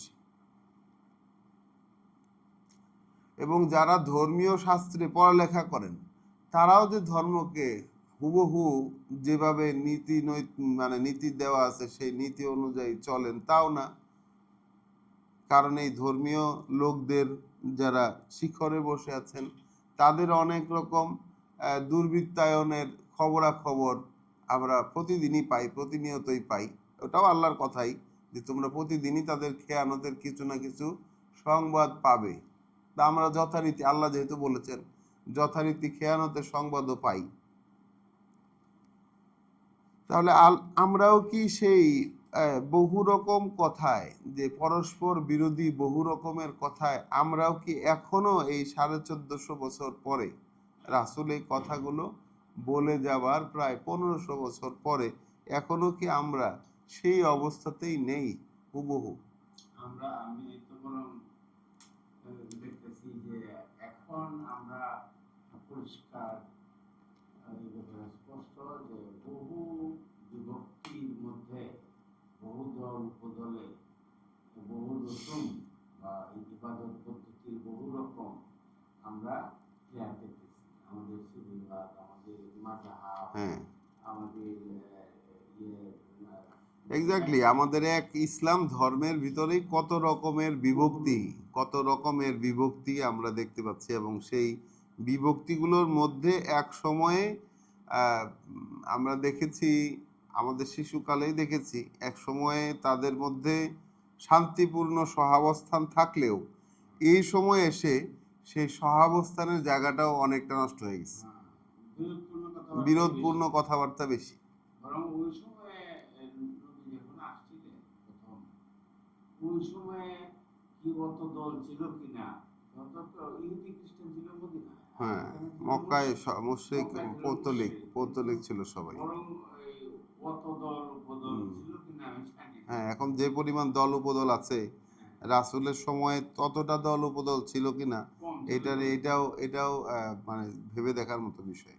এবং যারা ধর্মীয় শাস্ত্রে পড়ালেখা করেন তারাও যে ধর্মকে হুবহু যেভাবে মানে নীতি দেওয়া আছে সেই নীতি অনুযায়ী চলেন তাও না। কারণ এই ধর্মীয় লোকদের যারা শিখরে বসে আছেন তাদের অনেক রকম দুর্বৃত্তায়নের খবরাখবর আমরা প্রতিদিনই পাই, প্রতিনিয়তই পাই। ওটাও আল্লাহর কথাই যে তোমরা প্রতিদিনই তাদের খেয়ানতের কিছু না কিছু সংবাদ পাবে। তা আমরা যথারীতি, আল্লাহ যেহেতু বলেছেন, যথারীতি খেয়ানতের সংবাদও পাই। তাহলে আমরাও কি সেই বহু রকম কথায়, যে পরস্পর বিরোধী বহু রকমের কথায়, আমরাও কি এখনো এই 1450 বছর পরে, রাসূল এই কথাগুলো বলে যাবার প্রায় 1500 বছর পরে, এখনো কি আমরা সেই অবস্থাতেই নেই হুবহু? আমি তো বরং দেখতেছি যে এখন আমরা পরিষ্কার স্পষ্ট যে বহু বিভক্তির মধ্যে বহু দল উপদলে বহু রকম বা ইবাদত পদ্ধতির বহু রকম আমরা ক্লিয়ার দেখতেছি। আমাদের সুবিবাদ, আমাদের মাযহাব, আমাদের এক্স্যাক্টলি আমাদের এক ইসলাম ধর্মের ভিতরেই কত রকমের বিভক্তি আমরা দেখতে পাচ্ছি। এবং সেই বিভক্তিগুলোর মধ্যে এক সময়ে আমরা দেখেছি, আমাদের শিশুকালেই দেখেছি, এক সময়ে তাদের মধ্যে শান্তিপূর্ণ সহাবস্থান থাকলেও এই সময় এসে সেই সহাবস্থানের জায়গাটাও অনেকটা নষ্ট হয়ে গেছে, বিরোধপূর্ণ কথাবার্তা বেশি। ওই সময়ে যখন আসছিলেন প্রথম, ওই সময়ে কি অত দল ছিল কিনা, ইহুদি খ্রিস্টান ছিল মদিনায়, হ্যাঁ, মক্কায় মুশরিক পৌত্তলিক ছিল সবাই। অত দল উপদল ছিল কিনা আমি জানি না। হ্যাঁ, এখন যে পরিমাণ দল উপদল আছে, রাসূলের সময়ে ততটা দল উপদল ছিল কিনা এটাও মানে ভেবে দেখার মতো বিষয়,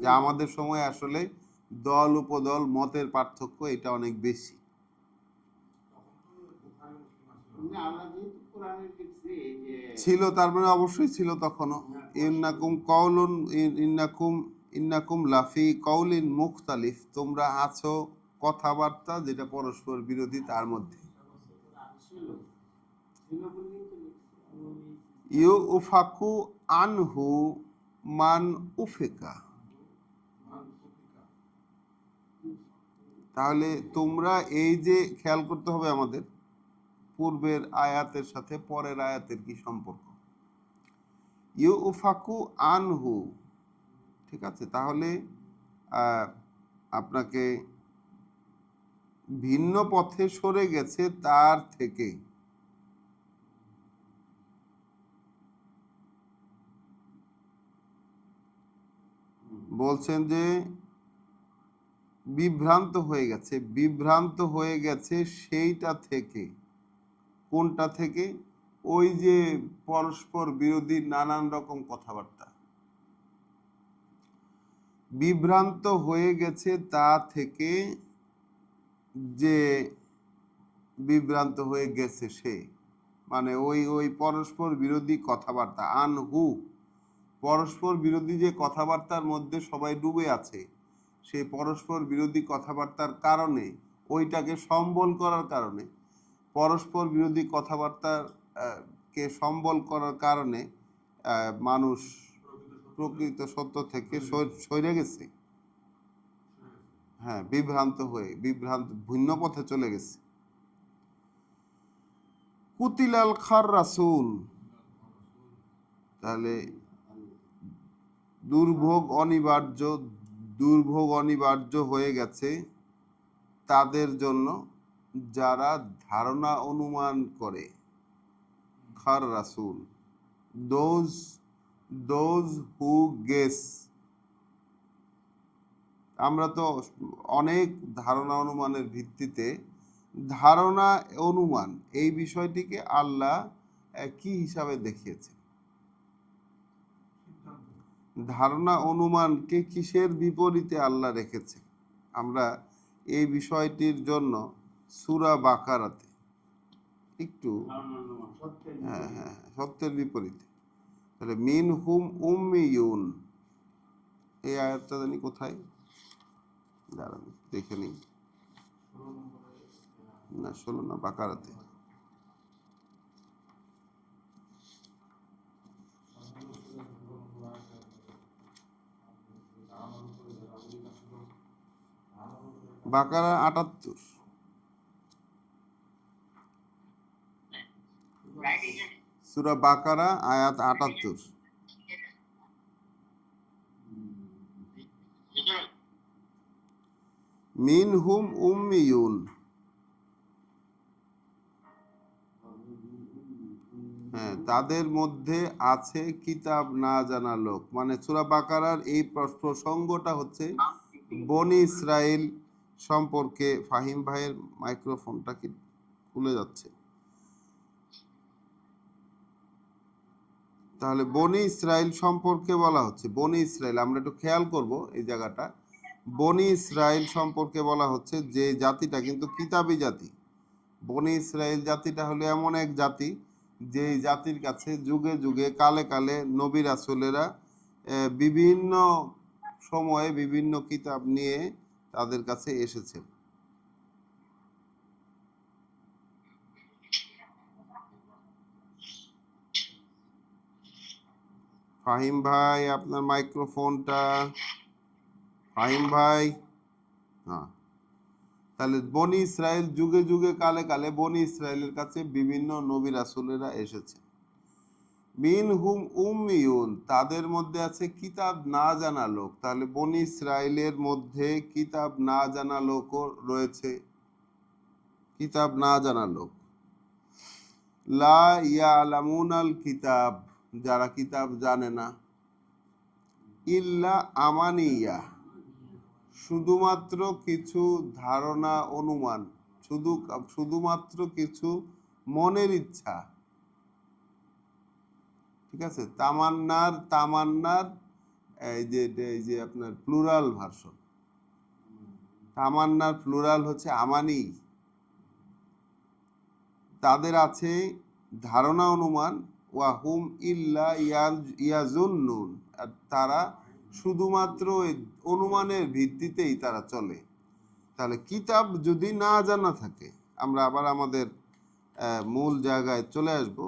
যে আমাদের সময় আসলে দল উপদল মতের পার্থক্য এটা অনেক বেশি। ছিল, তার মানে অবশ্যই ছিল তখনও। ইন্নাকুম লাফি কওলিন মুখতালিফ, তোমরা আছো কথাবার্তা যেটা পরস্পর বিরোধী তার মধ্যে। ইউফাকু আনহু মান উফিকা। তাহলে তোমরা এই যে খেয়াল করতে হবে আমাদের পূর্বের আয়াতের সাথে পরের আয়াতের কি সম্পর্ক। ইউফাকু আনহু, ঠিক আছে, তাহলে আপনাকে ভিন্ন পথে সরে গেছে তার থেকে। বলছেন যে বিভ্রান্ত হয়ে গেছে, বিভ্রান্ত হয়ে গেছে সেইটা থেকে। কোনটা থেকে? ওই যে পরস্পর বিরোধী নানান রকম কথাবার্তা, বিভ্রান্ত হয়ে গেছে তা থেকে। যে বিভ্রান্ত হয়ে গেছে সে, মানে ওই ওই পরস্পর বিরোধী কথাবার্তা, আনহু, পরস্পর বিরোধী যে কথাবার্তার মধ্যে সবাই ডুবে আছে, সেই পরস্পর বিরোধী কথাবার্তার কারণে, ওইটাকে সম্বল করার কারণে, পরস্পর বিরোধী কথাবার্তার কে সম্বল করার কারণে মানুষ প্রকৃত সত্য থেকে সরে গেছে। হ্যাঁ, বিভ্রান্ত হয়ে ভিন্ন পথে চলে গেছে। কুতিলাল খাররাসুন, তাহলে দুর্ভোগ অনিবার্য হয়ে গেছে তাদের জন্য যারা ধারণা অনুমান করে। খাররাসুন, দোজ হু গেস। আমরা তো অনেক ধারণা অনুমানের ভিত্তিতে, ধারণা অনুমান এই বিষয়টিকে আল্লাহ কি হিসাবে দেখিয়েছে? ধারণা অনুমানকে কিসের বিপরীতে আল্লাহ রেখেছে? আমরা এই বিষয়টির জন্য সূরা বাকারাতে একটু, হ্যাঁ হ্যাঁ, সত্যের বিপরীতে। তাহলে মিন হুম উম্মিয়ুন, এই আয়াতটা জানি কোথায়, দাঁড়ান দেখে নিই। না 16 না, বাকারাতে। বাকারা 78, সূরা বাকারা আয়াত 78। মিন হুম উম্মিয়ুন, হ্যাঁ, তাদের মধ্যে আছে কিতাব না জানা লোক। মানে সূরা বাকারার এই প্রসঙ্গটা হচ্ছে বনি ইসরাইল সম্পর্কে। ফাহিম ভাইয়ের মাইক্রোফোনটা কি খুলে যাচ্ছে? তাহলে বনি ইসরাইল সম্পর্কে বলা হচ্ছে। বনি ইসরাইল, আমরা একটু খেয়াল করব এই জায়গাটা। বনি ইসরাইল সম্পর্কে বলা হচ্ছে যে জাতিটা কিন্তু কিতাবী জাতি। বনি ইসরাইল জাতিটা হলো এমন এক জাতি যে জাতির কাছে যুগে যুগে কালে কালে নবী রাসূলেরা বিভিন্ন সময়ে বিভিন্ন কিতাব নিয়ে তাদের কাছে এসেছে। ফাহিম ভাই, আপনার মাইক্রোফোনটা, ফাহিম ভাই, হ্যাঁ। তাহলে বনি ইসরাইল যুগে যুগে কালে কালে বনি ইসরাইলের কাছে বিভিন্ন নবী রাসূলেরা এসেছে। মিন হুম উম্মিয়ুন, তাদের মধ্যে আছে কিতাব না জানা লোক। তাহলে বনি ইসরাইলের মধ্যে কিতাব না জানা লোকও রয়েছে, কিতাব না জানা লোক। লা ইয়ালামুনাল কিতাব, যারা কিতাব জানে না। ইল্লা আমানিয়া, শুধুমাত্র কিছু ধারণা অনুমান, শুধুমাত্র কিছু মনের ইচ্ছা। ঠিক আছে, তামান্নার এই যে আপনার প্লুরাল ভার্সন। তামান্নার প্লুরাল হচ্ছে আমানি। তাদের আছে ধারণা অনুমান। ওয়াহুম ইল্লা ইয়াজুন্নুন, আর তারা শুধুমাত্র অনুমানের ভিত্তিতেই তারা চলে। তাহলে কিতাব যদি না জানা থাকে, আমরা আবার আমাদের মূল জায়গায় চলে আসব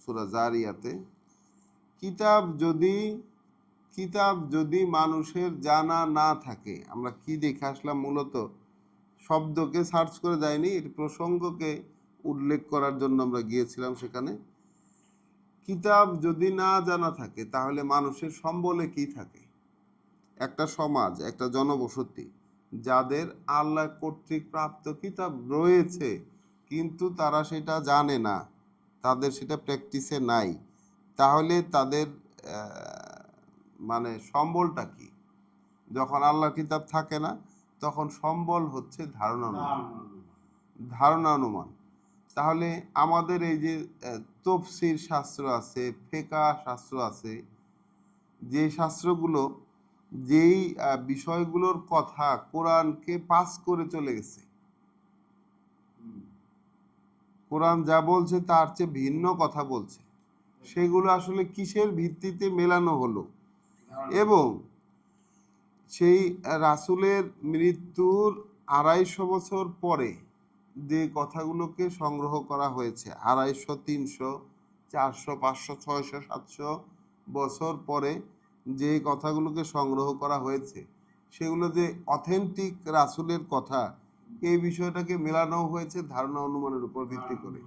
সূরা জারিয়াতে। কিতাব যদি কিতাব যদি মানুষের জানা না থাকে, আমরা কি দেখে আসলাম মূলত শব্দকে সার্চ করে যায়নি, এর প্রসঙ্গকে উল্লেখ করার জন্য আমরা গিয়েছিলাম সেখানে। কিতাব যদি না জানা থাকে তাহলে মানুষের সম্বলে কি থাকে? একটা সমাজ, একটা জনবসতি যাদের আল্লাহ কর্তৃক প্রাপ্ত কিতাব রয়েছে কিন্তু তারা সেটা জানে না, তাদের সেটা প্র্যাকটিসে নাই, তাহলে তাদের মানে সম্বলটা কি? যখন আল্লাহর কিতাব থাকে না তখন সম্বল হচ্ছে ধারণা অনুমান। ধারণা অনুমান। তাহলে আমাদের এই যে তফসির শাস্ত্র আছে, ফিকহ শাস্ত্র আছে, যে শাস্ত্রগুলো যেই বিষয়গুলোর কথা কোরআনকে পাস করে চলে গেছে, কোরআন যা বলছে তার চেয়ে ভিন্ন কথা বলছে, সেগুলো আসলে কিসের ভিত্তিতে মেলানো হলো? এবং সেই রাসূলের মৃত্যুর 250 বছর পরে যে কথাগুলোকে সংগ্রহ করা হয়েছে, 250, 300, 400, 500, 600, 700 বছর পরে যে কথাগুলোকে সংগ্রহ করা হয়েছে সেগুলো যে অথেন্টিক রাসূলের কথা, এই বিষয়টাকে মেলানো হয়েছে ধারণা অনুমানের উপর ভিত্তি করে।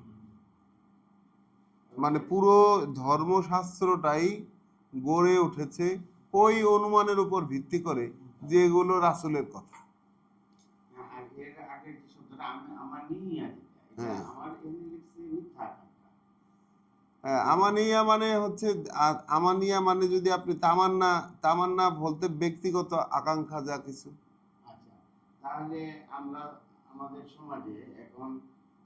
মানে পুরো ধর্মশাস্ত্রটাই গড়ে উঠেছে ওই অনুমানের উপর ভিত্তি করে যেগুলো রাসূলের কথা। আর এর আগে যে শব্দটা আমার নিয়ে আছে, এটা আমার এমনিক্সে মিথ্যা আকাঙ্ক্ষা। আমানিয়া মানে হচ্ছে আমানিয়া মানে যদি আপনি তামান্না, তামান্না বলতে ব্যক্তিগত আকাঙ্ক্ষা যা কিছু। আচ্ছা, তাহলে আমরা আমাদের সমাজে এখন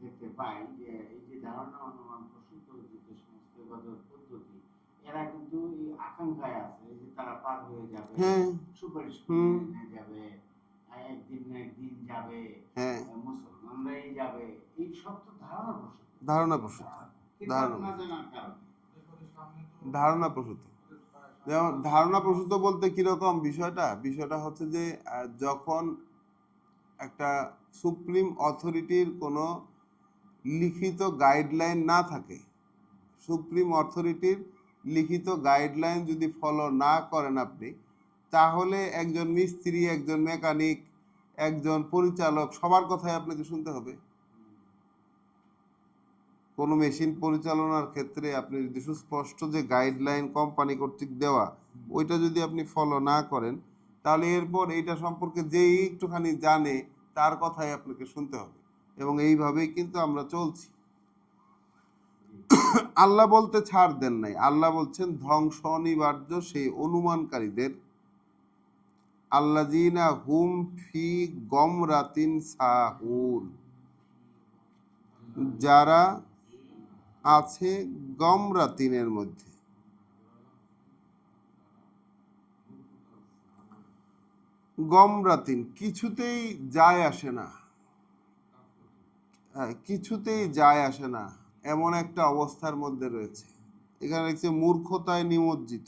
দেখতে পাই যে এই যে ধারণা অনুমান প্রসূত যে সমস্ত ইবাদত পদ্ধতি, এরা কিন্তু এই আকাঙ্ক্ষায় আছে যে তারা পার হয়ে যাবে, সুপারিশ করে যাবে, একদিন না একদিন যাবে, মুসলমানরাই যাবে, এই সব তো ধারণা প্রসূত। ধারণা প্রসূত। ধারণা প্রসূত। যেমন ধারণা প্রসূত বলতে কিরকম বিষয়টা? বিষয়টা হচ্ছে যে যখন একটা সুপ্রিম অথরিটির কোনো লিখিত গাইডলাইন না থাকে, সুপ্রিম অথরিটির লিখিত গাইডলাইন যদি ফলো না করেন আপনি, তাহলে একজন মিস্ত্রি, একজন মেকানিক, একজন পরিচালক সবার কথাই আপনাকে শুনতে হবে। কোনো মেশিন পরিচালনার ক্ষেত্রে আপনি যদি সুস্পষ্ট যে গাইডলাইন কোম্পানি কর্তৃক দেওয়া ওইটা যদি আপনি ফলো না করেন, তাহলে এরপর এইটা সম্পর্কে যেই একটুখানি জানে তার কথাই আপনাকে শুনতে হবে। এবং এইভাবেই কিন্তু আমরা চলছি। আল্লাহ বলতে ছাড় দেন নাই, আল্লাহ বলছেন ধ্বংস অনিবার্য সেই অনুমানকারীদের, আল্লাযিনা হুম ফি গমরাতিন সাহুন, যারা আছে গমরাতিনের মধ্যে। গমরাতিন কিছুতেই যায় আসে না, কিছুতেই যায় আসে না এমন একটা অবস্থার মধ্যে রয়েছে। এখানে লিখছে মূর্খতায় নিমজ্জিত,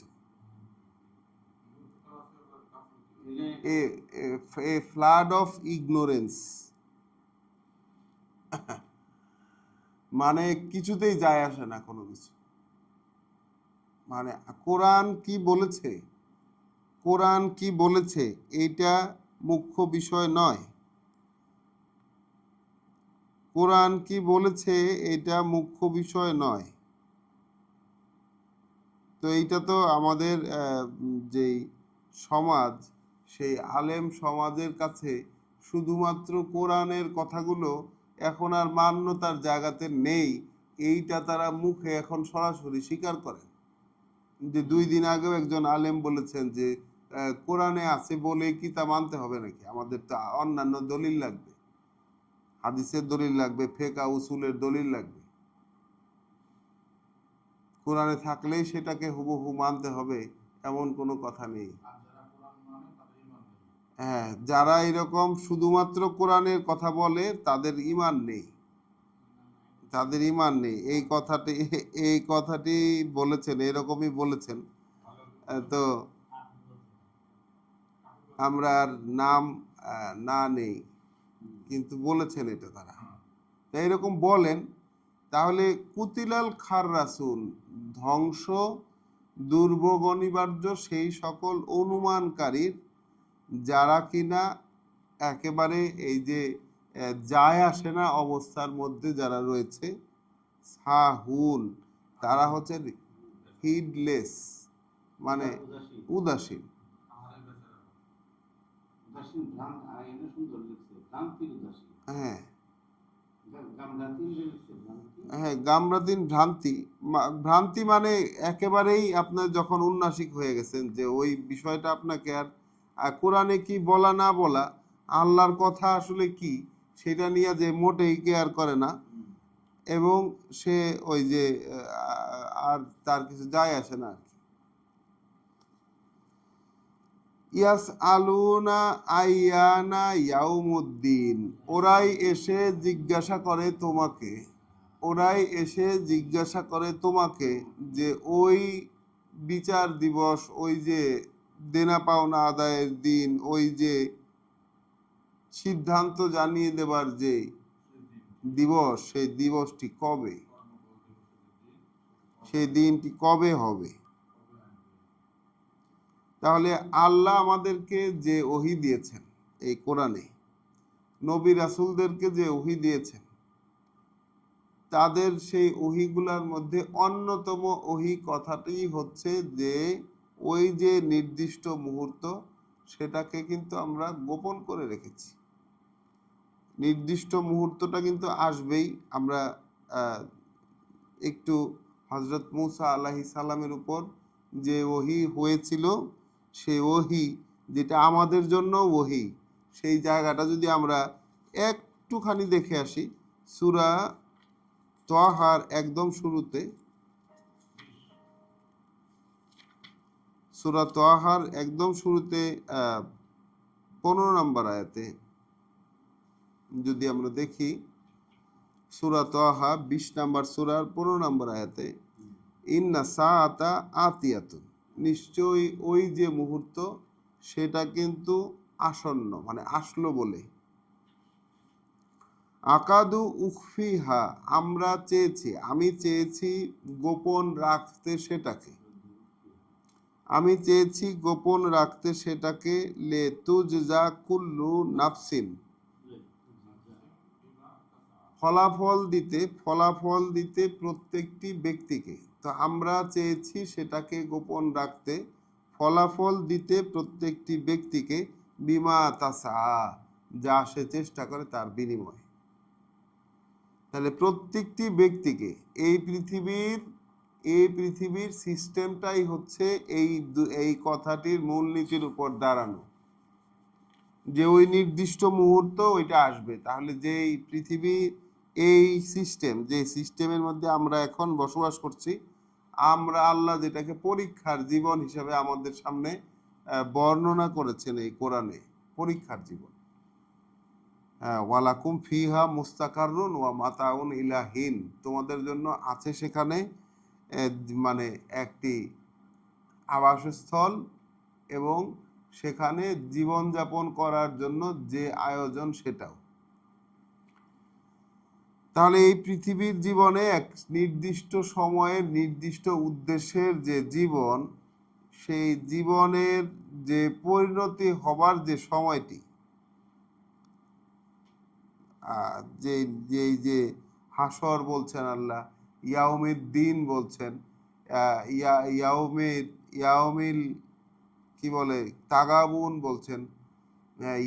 এ ফ্লাড অফ ইগনোরেন্স, মানে কিছুতেই যায় আসে না কোনো কিছু। মানে কোরআন কি বলেছে, কোরআন কি বলেছে এইটা মুখ্য বিষয় নয়, কোরআন কি বলেছে এটা মুখ্য বিষয় নয়। তো এইটা তো আমাদের যেই সমাজ, সেই আলেম সমাজের কাছে শুধুমাত্র কোরআনের কথাগুলো এখন আর মান্যতার জায়গাতে নেই, এইটা তারা মুখে এখন সরাসরি স্বীকার করে। যে 2 দিন আগেও একজন আলেম বলেছেন যে কোরআনে আছে বলে কি তা মানতে হবে নাকি? আমাদের তো অন্যান্য দলিল লাগবে, হাদিসের দলিল লাগবে, ফিকহ উসুলের দলিল লাগবে। কোরআনে থাকলেই সেটাকে হুবহু মানতে হবে এমন কোনো কথা নেই। হ্যাঁ, যারা এরকম শুধুমাত্র কোরআনের কথা বলে তাদের ঈমান নেই, তাদের ঈমান নেই। এই কথাটি বলেছেন, এরকমই বলেছেন। তো আমরা আর নাম না নেই, কিন্তু বলেছেন এটা তারা। এইরকম বলেন, তাহলে কুতিলাল খার রাসুল, ধ্বংস দুর্ভোগ অনিবার্য সেই সকল অনুমানকারীর যারা কিনা একেবারে এই যে যায় আসে না অবস্থার মধ্যে যারা রয়েছে, সাহুন, তারা হচ্ছে হিডলেস, মানে উদাসীন। হ্যাঁ হ্যাঁ, গামরাতিন ভ্রান্তি। ভ্রান্তি মানে একেবারেই আপনার যখন উন্নাসিক হয়ে গেছেন যে ওই বিষয়টা আপনাকে আর কোরআনে কি বলা না বলা, আল্লাহর কথা আসলে কি সেটা নিয়ে যে মোটেই কেয়ার করে না, এবং সে ওই যে আর তার কিছু যায় আসে না আর কি। ইয়াস আলুনা আইয়ানা ইয়াউমুদ্দিন, ওরাই এসে জিজ্ঞাসা করে তোমাকে, ওরাই এসে জিজ্ঞাসা করে তোমাকে যে ওই বিচার দিবস, ওই যে দেনা পাওনা আদায়ের দিন, ওই যে সিদ্ধান্ত জানিয়ে দেবার যে দিবস, সেই দিবসটি কবে, সেই দিনটি কবে হবে। তাহলে আল্লাহ আমাদেরকে যে ওহী দিয়েছেন এই কোরআনে, নবী রাসূলদেরকে যে ওহী দিয়েছেন, তাদের সেই ওহীগুলোর মধ্যে অন্যতম ওহী কথাটি হচ্ছে যে ওই যে নির্দিষ্ট মুহূর্ত, সেটাকে কিন্তু আমরা গোপন করে রেখেছি। নির্দিষ্ট মুহূর্তটা কিন্তু আসবেই। আমরা একটু হযরত মূসা আলাইহিস সালামের উপর যে ওহী হয়েছিল, সেই ওহী যেটা আমাদের জন্য ওহী, সেই জায়গাটা যদি আমরা একটুখানি দেখে আসি, সূরা তাহার একদম শুরুতে, সূরা তাহার একদম শুরুতে 15 নম্বর আয়াতে যদি আমরা দেখি, সূরা তাহা 20 নম্বর সূরার 15 নম্বর আয়াতে, ইন্না সাআতা আতিয়াতুন, নিশ্চয়ই ওই যে মুহূর্ত সেটা কিন্তু আসন্ন, মানে আসলো বলে। আকাদু উখফিহা, আমরা চেয়েছি, আমি চেয়েছি গোপন রাখতে সেটাকে, আমি চেয়েছি গোপন রাখতে সেটাকে, লে তুজজা কুল্লু নাফসিন, ফলাফল দিতে প্রত্যেকটি ব্যক্তিকে। তো আমরা চেয়েছি সেটাকে গোপন রাখতে, ফলাফল দিতে প্রত্যেকটি ব্যক্তিকে, বিমা তাসা, যা সে চেষ্টা করে তার বিনিময়ে। তাহলে প্রত্যেকটি ব্যক্তিকে, এই পৃথিবীর সিস্টেমটাই হচ্ছে এই কথাটির মূলনীতির উপর দাঁড়ানো, যে ওই নির্দিষ্ট মুহূর্ত ওইটা আসবে। তাহলে যে পৃথিবী, এই সিস্টেম, যে সিস্টেমের মধ্যে আমরা এখন বসবাস করছি, আমরা আল্লাহ যেটাকে পরীক্ষার জীবন হিসেবে আমাদের সামনে বর্ণনা করেছেন এই কোরআনে, পরীক্ষার জীবন। ওয়ালাকুম ফিহা মুস্তাকাররুন ওয়া মাতাউন ইলা হিন, তোমাদের জন্য আছে সেখানে মানে একটি আবাসস্থল এবং সেখানে জীবনযাপন করার জন্য যে আয়োজন, সেটাও। তাহলে এই পৃথিবীর জীবনে এক নির্দিষ্ট সময়ের নির্দিষ্ট উদ্দেশ্যের যে জীবন, সেই জীবনের যে পরিণতি হবার যে সময়টি, যে হাসর বলছেন আল্লাহ, ইয়াউমিদ দিন বলছেন, ইয়াউমিল কি বলে তাগাবুন বলছেন,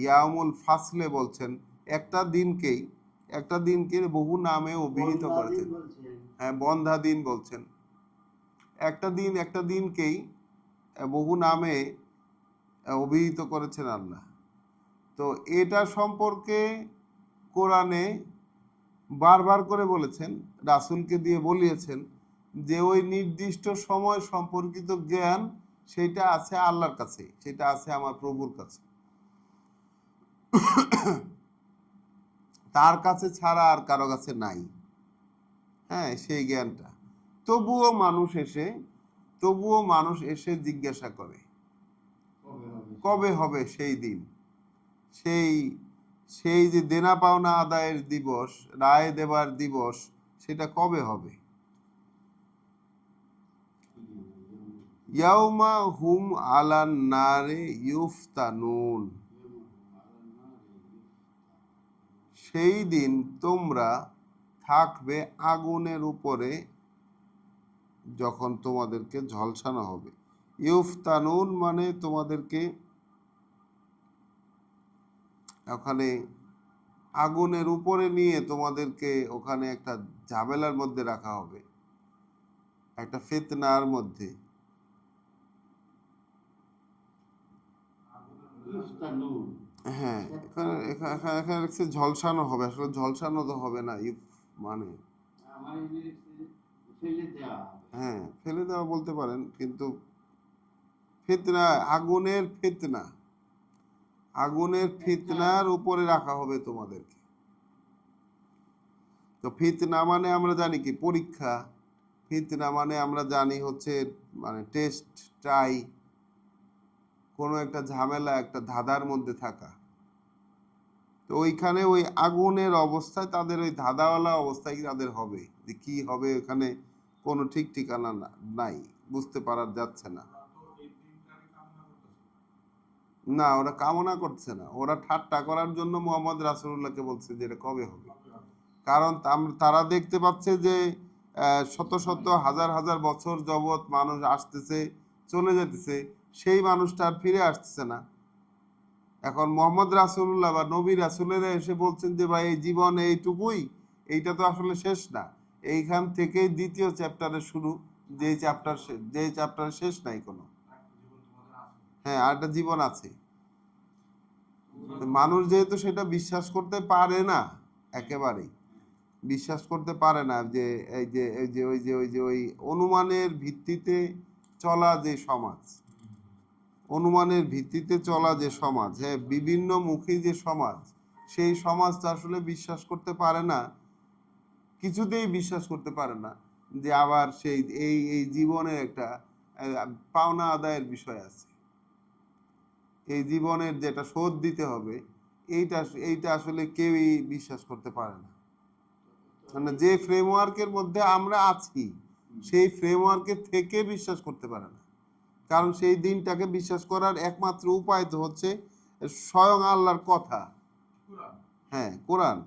ইয়াউমুল ফাসলে বলছেন, একটা দিনকে বহু নামে অভিহিত করেছেন। হ্যাঁ, বন্ধা দিন বলছেন। একটা দিনকেই বহু নামে অভিহিত করেছেন আল্লাহ। তো এটা সম্পর্কে কোরআনে বারবার করে বলেছেন, রাসূলকে দিয়ে বলিয়েছেন যে ওই নির্দিষ্ট সময় সম্পর্কিত জ্ঞান সেটা আছে আল্লাহর কাছে, সেটা আছে আমার প্রভুর কাছে, তার কাছে ছাড়া আর কারো কাছে নাই। হ্যাঁ, সেই জ্ঞানটা। তবুও মানুষ এসে জিজ্ঞাসা করে কবে হবে সেই দিন, সেই যে দেনা পাওনা আদায়ের দিবস, রায় দেবার দিবস, সেটা কবে হবে। ইয়াউমা হুম আলান নারে ইউফতানুন, সেই দিন তোমরা থাকবে আগুনের উপরে যখন তোমাদেরকে ঝলসানো হবে। ইউফতানুন মানে তোমাদেরকে ওখানে আগুনের উপরে নিয়ে তোমাদেরকে ওখানে একটা ঝামেলার মধ্যে রাখা হবে, একটা ফিতনার মধ্যে। ইফতানুন। হ্যাঁ, এখানে এখানে এখানে এখানে লিখছে ঝলসানো হবে, আসলে ঝলসানো তো হবে না, ইফ মানে আমার এই যে ফেলে দেওয়া হবে। হ্যাঁ ফেলে দেওয়া বলতে পারেন, কিন্তু ফিতনা, আগুনের ফিতনা, আগুনের ফিতনার উপরে রাখা হবে তোমাদেরকে। তো ফিতনা মানে আমরা জানি কি পরীক্ষা, ফিতনা মানে আমরা জানি হচ্ছে মানে টেস্ট, ট্রাই, কোনো একটা ঝামেলা, একটা ধাঁধার মধ্যে থাকা। তো ওইখানে ওই আগুনের অবস্থায় তাদের ওই ধাঁধাওয়ালা অবস্থায় তাদের হবে, যে কি হবে ওখানে কোনো ঠিক ঠিকানা নাই, বুঝতে পারা যাচ্ছে না। না, ওরা কামনা করছে না, ওরা ঠাট্টা করার জন্য মোহাম্মদ রাসূলুল্লাহকে বলছে যে এটা কবে হবে। কারণ তারা দেখতে পাচ্ছে যে শত শত হাজার হাজার বছর যাবৎ মানুষ আসতেছে চলে যেতেছে, সেই মানুষটা আর ফিরে আসতেছে না। এখন মোহাম্মদ রাসূলুল্লাহ বা নবী রাসূলেরা এসে বলছেন যে ভাই এই জীবন এইটুকুই, এইটা তো আসলে শেষ না। এইখান থেকেই দ্বিতীয় চ্যাপ্টারের শুরু, যে চ্যাপ্টারের শেষ নাই কোনো। হ্যাঁ, আর একটা জীবন আছে। মানুষ যেহেতু সেটা বিশ্বাস করতে পারে না, একেবারেই বিশ্বাস করতে পারে না, যে ওই অনুমানের ভিত্তিতে চলা যে সমাজ, অনুমানের ভিত্তিতে চলা যে সমাজ, হ্যাঁ বিভিন্ন মুখী যে সমাজ, সেই সমাজটা আসলে বিশ্বাস করতে পারে না, কিছুতেই বিশ্বাস করতে পারে না যে আবার সেই এই এই জীবনের একটা পাওনা আদায়ের বিষয় আছে, এই জীবনের যেটা শোধ দিতে হবে, এইটা এইটা আসলে কেউই বিশ্বাস করতে পারে না। মানে যে ফ্রেমওয়ার্কের মধ্যে আমরা আছি, সেই ফ্রেমওয়ার্কের থেকে বিশ্বাস করতে পারে না। কারণ সেই দিনটাকে বিশ্বাস করার একমাত্র উপায় তো হচ্ছে স্বয়ং আল্লাহর কথা। হ্যাঁ, কোরআন।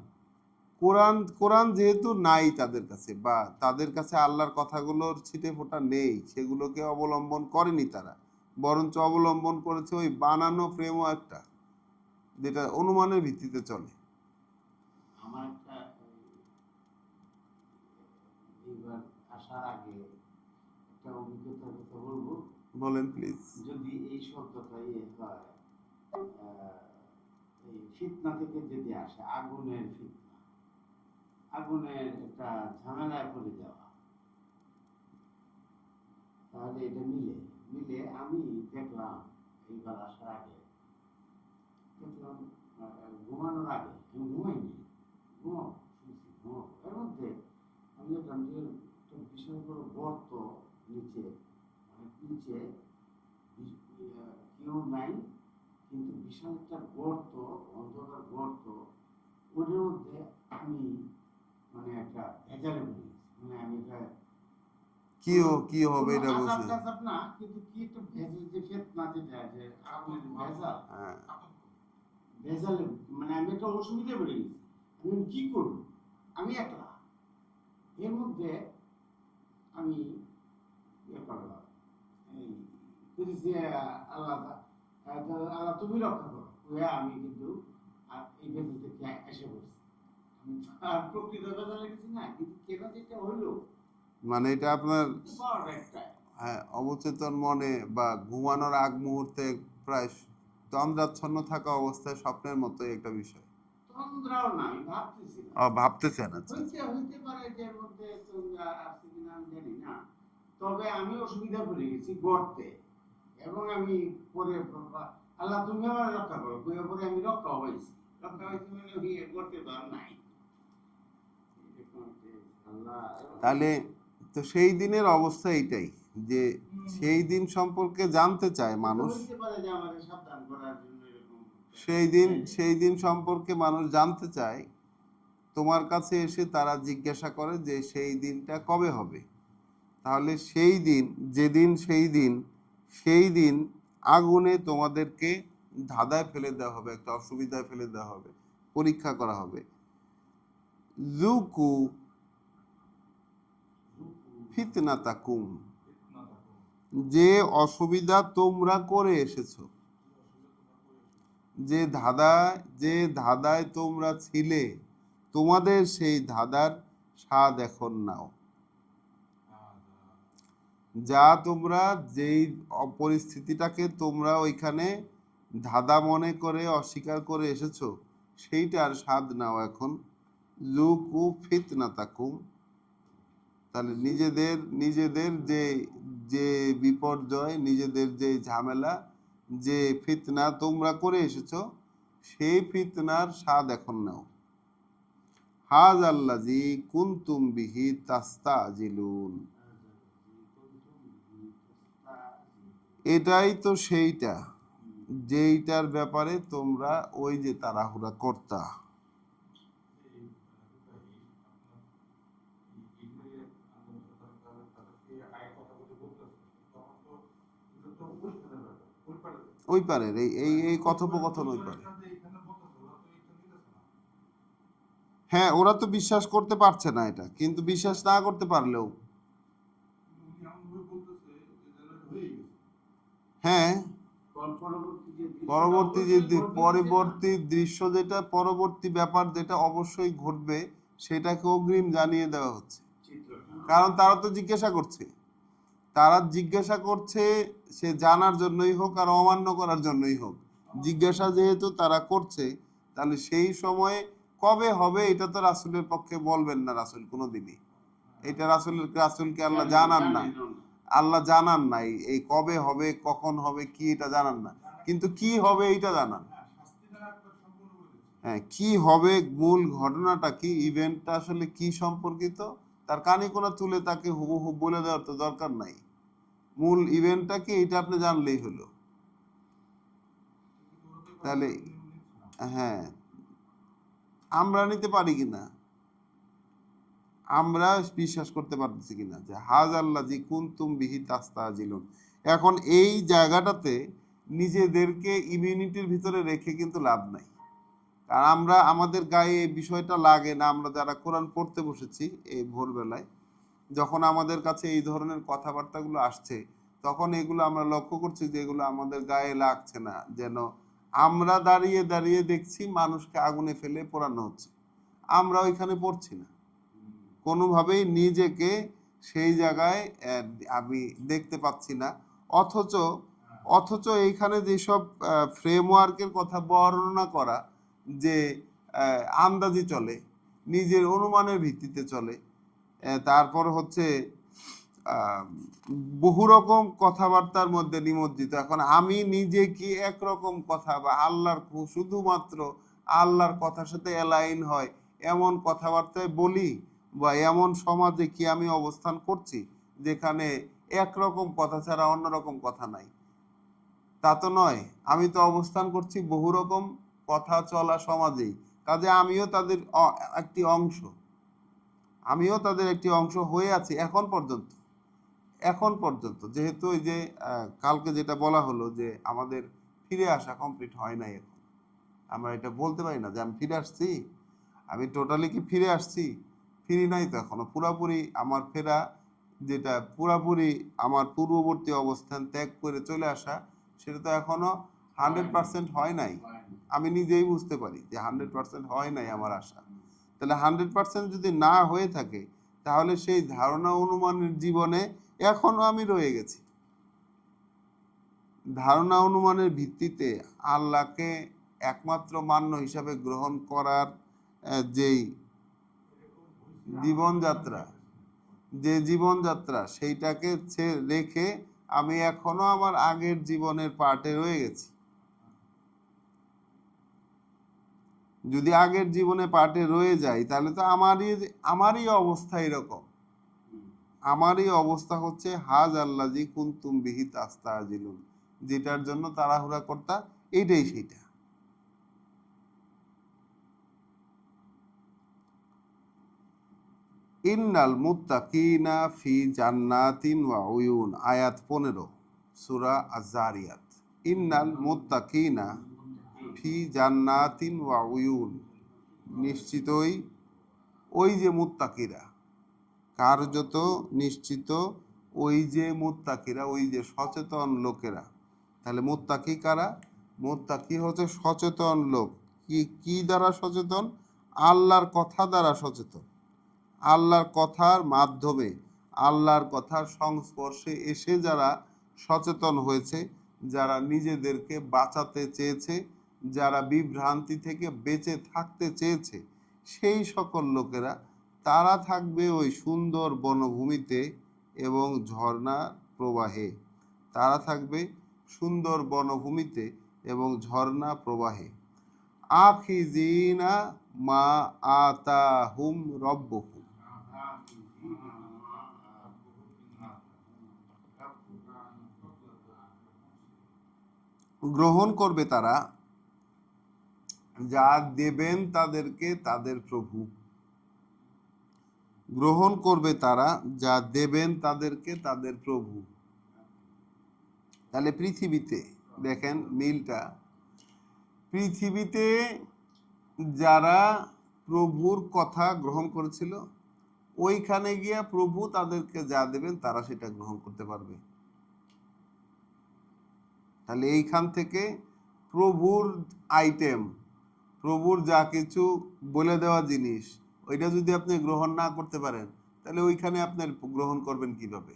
কোরআন কোরআন যেহেতু নাই তাদের কাছে, বা তাদের কাছে আল্লাহর কথাগুলোর ছিটে ফোঁটা নেই, সেগুলোকে অবলম্বন করেনি তারা, বরঞ্চ অবলম্বন করেছে ওই বানানো ফ্রেমওয়ার্কটা, যেটা অনুমানের ভিত্তিতে চলে। আমার একটা এইবার আসার আগে একটা অভিজ্ঞতার কথা বলবো। বলেন প্লিজ। যদি এই শব্দটা হয়, এই ফিতনা থেকে যদি আসে, আগুনের ফিতনা, আগুনের একটা ঝামেলায় পড়ে যাওয়া, তাহলে এটা মিলে মিলে আমি দেখলাম এইবার আসার আগে, দেখলাম ঘুমানোর আগে, আমি ঘুমাইনি, ঘুমাবো শুনছি ঘুমাবো, এর মধ্যে আমি দেখলাম যে একটা বিশাল বড় গর্ত, নিচে অনেক নিচে, কেউ নাই, কিন্তু বিশাল একটা গর্ত, অন্ধকার গর্ত, ওটার মধ্যে আমি মানে একটা ভেজালে পড়ে গেছি। মানে আমি এটা কি হবে এটা আজাব বুঝে। টাজাব না, কিন্তু কি একটা ভেজাল, যে ফেতনা, যেটা যে আগুনের ভেজাল, হ্যাঁ, ভেজালে, মানে আমি একটা অসুবিধা পড়ে গেছি। আমি কি করবো, আমি একলা এর মধ্যে, আমি ইয়ে করলাম, এই করেছি, আল্লাহ আল্লাহ তুমি রক্ষা করো, আমি কিন্তু আর এই ভেতর থেকে এসে পড়ছি। আমি আর প্রকৃত ভেজালে গেছি না, কিন্তু কেন যেটা হইলো, মানে এটা আপনার বড় একটা হ্যাঁ অবচেতন মনে বা ঘুমানোর আগ মুহূর্তে প্রায় তন্দ্রাচ্ছন্ন থাকা অবস্থায় স্বপ্নের মতোই একটা বিষয়। তন্দ্রাও না, আমি ভাবতেছি না, ভাবতেছেন? আচ্ছা, হইতে পারে যে এর মধ্যে তন্দ্রা আছে কিনা আমি জানি না, তবে আমি অসুবিধা পড়ে গেছি গর্তে, এবং আমি পরে আল্লাহ তুমি আমার রক্ষা করো, পরে আমি রক্ষা হয়েছি, রক্ষা হয়েছি মানে ওই গর্তে তো আর নাই। আল্লাহ, তাহলে তো সেই দিনের অবস্থা এইটাই, যে সেই দিন সম্পর্কে জানতে চায় মানুষ, হইতে পারে যে আমাকে সাবধান করার জন্য এরকম সেই দিন সম্পর্কে মানুষ জানতে চায়। তোমার কাছে এসে তারা জিজ্ঞাসা করে যে সেই দিনটা কবে হবে। তাহলে সেই দিন, যেদিন সেই দিন সেই দিন আগুনে তোমাদেরকে ধাঁধায় ফেলে দেওয়া হবে, একটা অসুবিধায় ফেলে দেওয়া হবে, পরীক্ষা করা হবে। যুকু ফিতনাতাকুম, যে অসুবিধা তোমরা করে এসেছো, যে ধাঁধায় তোমরা ছিলে, তোমাদের সেই ধাঁধার স্বাদ এখন নাও। যা তোমরা যেই পরিস্থিতিটাকে তোমরা ওইখানে ধাঁধা মনে করে অস্বীকার করে এসেছো, সেইটার স্বাদ নাও এখন। যুকু ফিতনাতাকুম, তাহলে নিজেদের যে যে বিপর্যয়, নিজেদের যে ঝামেলা, যে ফিতনা তোমরা করে এসেছো, সেই ফিতনার স্বাদ এখন নাও। হাযাল্লাযী কুনতুম বিহি তাস্তাজিলুন, এটাই তো সেইটা যেইটার ব্যাপারে তোমরা ওই যে তাড়াহুড়া করতা। ওই পারের এই এই এই কথোপকথন ওই পারে। হ্যাঁ, ওরা তো বিশ্বাস করতে পারছে না এটা, কিন্তু বিশ্বাস না করতে পারলেও হ্যাঁ, পরবর্তী দৃশ্য যেটা, পরবর্তী ব্যাপার যেটা অবশ্যই ঘটবে, সেটাকে অগ্রিম জানিয়ে দেওয়া হচ্ছে। কারণ তারা তো জিজ্ঞাসা করছে, সে জানার জন্যই হোক আর অমান্য করার জন্যই হোক, জিজ্ঞাসা যেহেতু তারা করছে, তাহলে সেই সময়ে কবে হবে এটা তো রাসূলের পক্ষে বলবেন না রাসূল কোনোদিনই। এটা রাসূলকে আল্লাহ জানান না, আল্লাহ জানান নাই এই কবে হবে, কখন হবে, কি এটা জানান না, কিন্তু কি হবে এইটা জানান। হ্যাঁ, কি হবে, মূল ঘটনাটা কি, ইভেন্টটা আসলে কি সম্পর্কিত, তার কানে কোনা তুলে তাকে হুবহু বলে দেওয়ার তো দরকার নাই। মূল ইভেন্টটা কি এটা আপনি জানলেই হলো। তাহলে হ্যাঁ, আমরা নিতে পারি কিনা, আমরা বিশ্বাস করতে পারতেছি কিনা যে হাযাল্লাযী কুনতুম বিহি তাস্তাজিলুন। এখন এই জায়গাটাতে নিজেদেরকে ইমিউনিটির ভিতরে রেখে কিন্তু লাভ নাই। কারণ আমরা, আমাদের গায়ে এই বিষয়টা লাগে না, আমরা যারা কোরআন পড়তে বসেছি এই ভোরবেলায়, যখন আমাদের কাছে এই ধরনের কথাবার্তাগুলো আসছে, তখন এগুলো আমরা লক্ষ্য করছি যে এগুলো আমাদের গায়ে লাগছে না, যেন আমরা দাঁড়িয়ে দাঁড়িয়ে দেখছি মানুষকে আগুনে ফেলে পোড়ানো হচ্ছে, আমরা ওইখানে পড়ছি না কোনোভাবেই, নিজেকে সেই জায়গায় আমি দেখতে পাচ্ছি না। অথচ অথচ এইখানে যেসব ফ্রেমওয়ার্কের কথা বর্ণনা করা, যে আন্দাজি চলে, নিজের অনুমানের ভিত্তিতে চলে, তারপর হচ্ছে বহু রকম কথাবার্তার মধ্যে নিমজ্জিত। এখন আমি নিজে কি একরকম কথা, বা আল্লাহর শুধুমাত্র আল্লাহর কথার সাথে অ্যালাইন হয় এমন কথাবার্তায় বলি, বা এমন সমাজে কি আমি অবস্থান করছি যেখানে একরকম কথা ছাড়া অন্যরকম কথা নাই? তা তো নয়। আমি তো অবস্থান করছি বহু রকম কথা চলা সমাজেই, কাজে আমিও তাদের একটি অংশ হয়ে আছি এখন পর্যন্ত যেহেতু ওই যে কালকে যেটা বলা হলো যে আমাদের ফিরে আসা কমপ্লিট হয় নাই এখন, আমরা এটা বলতে পারি না যে আমি ফিরে আসছি, আমি টোটালি কি ফিরে আসছি, ফিরি নাই তো এখনো পুরাপুরি। আমার ফেরা, যেটা পুরাপুরি আমার পূর্ববর্তী অবস্থান ত্যাগ করে চলে আসা, সেটা তো এখনো 100% হয় নাই। আমি নিজেই বুঝতে পারি যে 100% হয় নাই আমার আশা। তাহলে 100% যদি না হয়ে থাকে, তাহলে সেই ধারণা অনুমানের জীবনে এখনো আমি রয়ে গেছি। ধারণা অনুমানের ভিত্তিতে আল্লাহকে একমাত্র মান্য হিসাবে গ্রহণ করার যেই জীবনযাত্রা, সেইটাকে রেখে আমি এখনো আমার আগের জীবনের পার্টে রয়ে গেছি। যদি আগের জীবনে পার্টে রয়ে যাই, তাহলে তো আমারই অবস্থা এরকম। আমারই অবস্থা হচ্ছে হাযাল্লাযী কুনতুম বিহি তাস্তাজিলুন, যেটার জন্য তাড়াহুড়া করতা, এইটাই সেইটা। ইন্নাল মুত্তাকিনা ফি জান্নাতিন ওয়া উয়ুন, আয়াত 15। সূরা আয-যারিয়াত, ইন্নাল মুত্তাকিনা ফি জান্নাতিন ওয়া উয়ুন, নিশ্চিতই ওই যে মুত্তাকিরা, কার্যত নিশ্চিত ওই যে মুত্তাকিরা, ওই যে সচেতন লোকেরা। তাহলে মুত্তাকি কারা? মুত্তাকি হচ্ছে সচেতন লোক। কি কি দ্বারা সচেতন? আল্লাহর কথা দ্বারা সচেতন। আল্লাহর কথার মাধ্যমে, আল্লাহর কথার সংস্পর্শে এসে যারা সচেতন হয়েছে, যারা নিজেদেরকে বাঁচাতে চেয়েছে, যারা বিভ্রান্তি থেকে বেঁচে থাকতে চেয়েছে, সেই সকল লোকেরা, তারা থাকবে ওই সুন্দর বনভূমিতে এবং ঝর্ণা প্রবাহে। তারা থাকবে সুন্দর বনভূমিতে এবং ঝর্ণা প্রবাহে। আখিজিনা মা আতাহুম রব্বুহুম, গ্রহণ করবে তারা যা দেবেন তাদেরকে তাদের প্রভু। গ্রহণ করবে তারা যা দেবেন তাদেরকে তাদের প্রভু। তাহলে পৃথিবীতে দেখেন মিলটা, পৃথিবীতে যারা প্রভুর কথা গ্রহণ করেছিল, ওইখানে গিয়া প্রভু তাদেরকে যা দেবেন তারা সেটা গ্রহণ করতে পারবে। তাহলে এইখান থেকে প্রভুর আইটেম, প্রভুর যা কিছু বলে দেওয়া জিনিস, ওইটা যদি আপনি গ্রহণ না করতে পারেন, তাহলে ওইখানে আপনি গ্রহণ করবেন কিভাবে?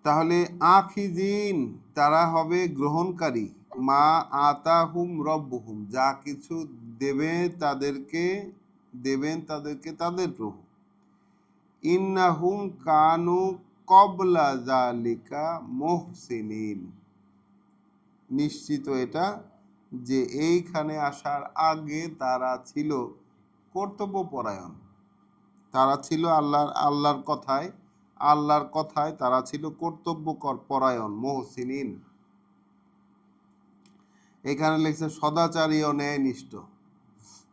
তাহলে আখিজিন, তারা হবে গ্রহণকারী, মা আতাহুম রব্বুহুম, যা কিছু দেবে তাদেরকে, দেবেন তাদেরকে তাদের প্রভু। ইন্নাহুম কানু কবলা যালিকা মুহসিনিন, নিশ্চিত এটা যে এইখানে আসার আগে তারা ছিল কর্তব্যপরায়ণ। তারা ছিল আল্লাহর কথায় তারা ছিল কর্তব্যপরায়ণ, মুহসিনিন। এখানে লিখছে সদাচারী ও ন্যায়নিষ্ঠ,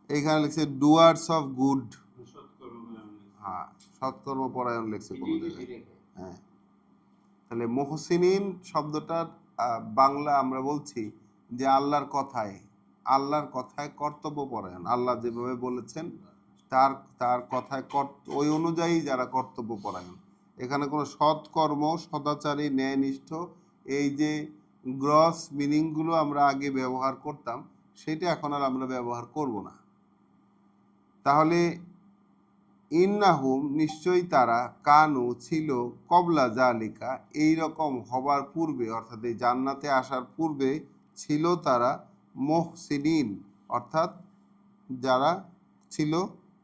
এখানে লিখছে ডুয়ার্স অফ গুড, হ্যাঁ সৎকর্মপরায়ণ লিখছে কোনো জায়গায়। হ্যাঁ, তাহলে মুহসিনিন শব্দটার বাংলা আমরা বলছি যে আল্লাহর কথায় কর্তব্যপরায়ণ। আল্লাহ যেভাবে বলেছেন তার কথায় ওই অনুযায়ী যারা কর্তব্যপরায়ণ। এখানে কোনো সৎকর্ম, সদাচারী, ন্যায়নিষ্ঠ, এই যে গ্রস মিনিংগুলো আমরা আগে ব্যবহার করতাম, সেটা এখন আর আমরা ব্যবহার করব না। তাহলে ইন্নাহুম, নিশ্চয়ই তারা, কানু ছিল, কবলা জালিকা, এই রকম হবার পূর্বে, অর্থাৎ এই জান্নাতে আসার পূর্বে ছিল তারা মুহসিনিন, অর্থাৎ যারা ছিল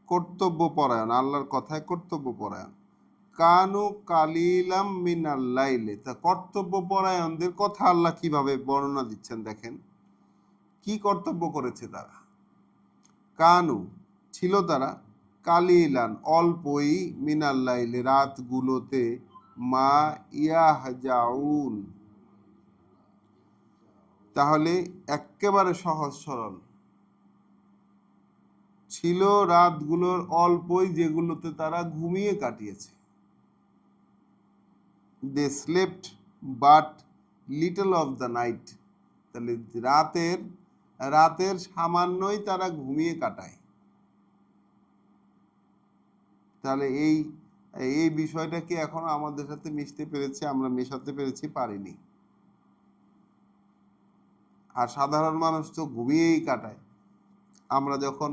কর্তব্যপরায়ণ, আল্লাহর কথায় কর্তব্যপরায়ণ। কানু কালিলাম মিনাল লাইলি, তা কর্তব্যপরায়ণদের কথা আল্লাহ কিভাবে বর্ণনা দিচ্ছেন দেখেন। কি কর্তব্য করেছে তারা? কানু, ছিল তারা, কালিলান, অল্পই, মিনাল লাইলি, রাতগুলোতে, মা ইয়াহজাউন, তাহলে একেবারে সহজ সরল, ছিল রাতগুলোর অল্পই যেগুলোতে তারা ঘুমিয়ে কাটিয়েছে। They slept but little of the night, তাহলে রাতের সামান্যই তারা ঘুমিয়ে কাটায়। তাহলে এই বিষয়টা কি এখন আমাদের সাথে মিশতে পেরেছে? আমরা মেশাতে পেরেছি? পারিনি। আর সাধারণ মানুষ তো ঘুমিয়েই কাটায়। আমরা যখন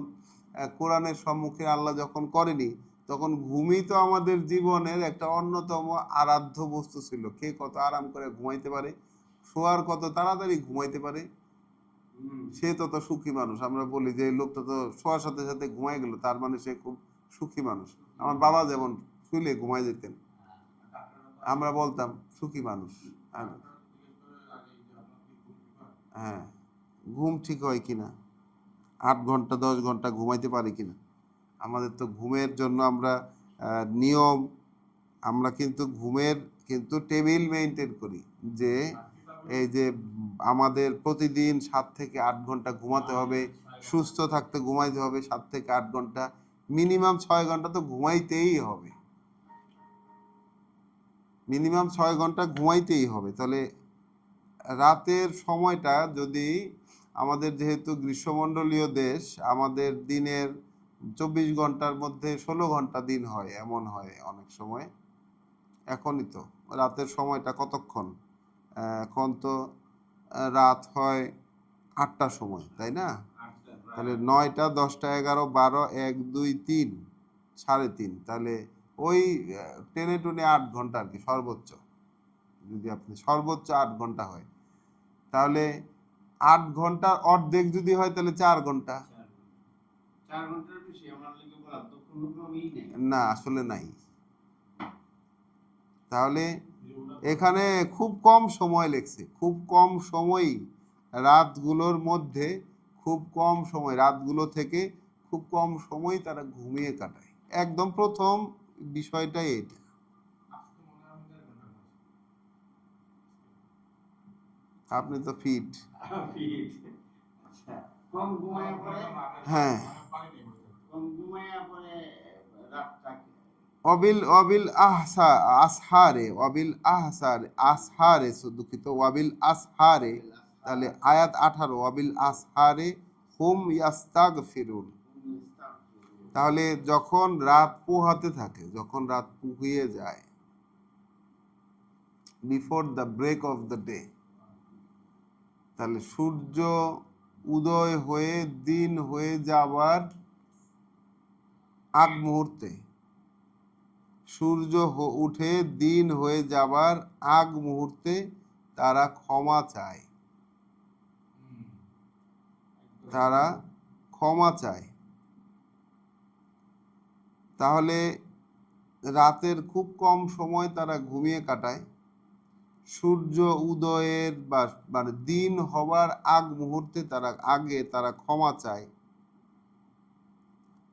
কোরআনের সম্মুখে আল্লাহ যখন করেনি, তখন ঘুমই তো আমাদের জীবনের একটা অন্যতম আরাধ্য বস্তু ছিল। কে কত আরাম করে ঘুমাইতে পারে, শোয়ার কত তাড়াতাড়ি ঘুমাইতে পারে, সে তত সুখী মানুষ। আমরা বলি যে লোকটা তো শোয়ার সাথে সাথে ঘুমাই গেল, তার মানে সে খুব সুখী মানুষ। আমার বাবা যেমন শুলে ঘুমাই যেতেন, আমরা বলতাম সুখী মানুষ। হ্যাঁ, ঘুম ঠিক হয় কিনা, 8 ঘন্টা 10 ঘন্টা ঘুমাইতে পারি কিনা। আমাদের তো ঘুমের জন্য আমরা নিয়ম, আমরা কিন্তু ঘুমের কিন্তু টেবিল মেনটেন করি, যে এই যে আমাদের প্রতিদিন 7 থেকে 8 ঘন্টা ঘুমাতে হবে, সুস্থ থাকতে ঘুমাইতে হবে 7 থেকে 8 ঘন্টা, মিনিমাম 6 ঘন্টা তো ঘুমাইতেই হবে। মিনিমাম 6 ঘন্টা ঘুমাইতেই হবে। তাহলে রাতের সময়টা যদি আমাদের যেহেতু গ্রীষ্মমণ্ডলীয় দেশ, আমাদের দিনের 24 ঘন্টার মধ্যে 16 ঘন্টা দিন হয়, এমন হয় অনেক সময়। এখনই তো রাতের সময়টা কতক্ষণ? এখন তো রাত হয় 8টার সময়, তাই না? তাহলে 9টা 10টা 11 12 1 2 3 3.5, তাহলে ওই টেনে টুনে 8 ঘন্টা আর কি সর্বোচ্চ। যদি আপনি সর্বোচ্চ 8 ঘন্টা হয়, তাহলে 8 ঘন্টার অর্ধেক যদি হয় তাহলে 4 ঘন্টা। 4 ঘন্টার বেশি আমার লাগে বরাদ্দ কোনো ক্রমেই নেই। না, আসলে নাই। তাহলে এখানে খুব কম সময় লেগছে, খুব কম সময়ই রাতগুলোর মধ্যে, খুব কম সময় রাতগুলো থেকে খুব কম সময় তারা ঘুমিয়ে কাটায়। একদম প্রথম বিষয়টাই এটা। আপনি তো ফিট। আচ্ছা, কম ঘুমায় পরে, হ্যাঁ, কম ঘুমায় পরে রাতটা অবিল আসহারে, দুঃখিত, ওয়াবিল আসহারে। তাহলে আয়াত 18, ওয়াবিল আসহারে হুম ইয়াস্তাগফিরুন। তাহলে যখন রাত পোহাতে থাকে, যখন রাত পুহিয়ে যায়, before the break of the day, তাহলে সূর্য উদয় হয়ে দিন হয়ে যাওয়ার আগ মুহূর্তে, সূর্য উঠে দিন হয়ে যাবার আগ মুহূর্তে তারা ক্ষমা চায়, তারা ক্ষমা চায়। তাহলে রাতের খুব কম সময় তারা ঘুমিয়ে কাটায়। সূর্য উদয়ের বা মানে দিন হবার আগ মুহূর্তে তারা ক্ষমা চায়।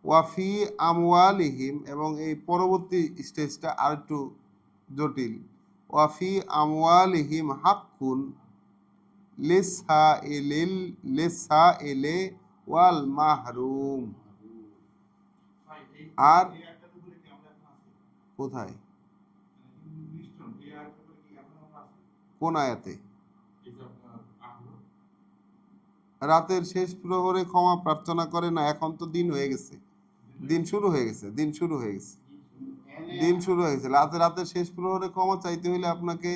ওয়াফি আমওয়ালিহিম, এবং এই পরবর্তী স্টেজটা আর একটু জটিল। ওয়াফি আমওয়ালিহিম হাক্কুন লিসাইলি ওয়াল মাহরুম। আর কোথায়, কোন আয়াতে? রাতের শেষ প্রহরে ক্ষমা প্রার্থনা করে না? এখন তো দিন হয়ে গেছে, দিন শুরু হয়ে গেছে, দিন শুরু হয়ে গেছে, দিন শুরু হয়ে গেছে। রাতের শেষ প্রহরে ক্ষমা চাইতে হলে আপনাকে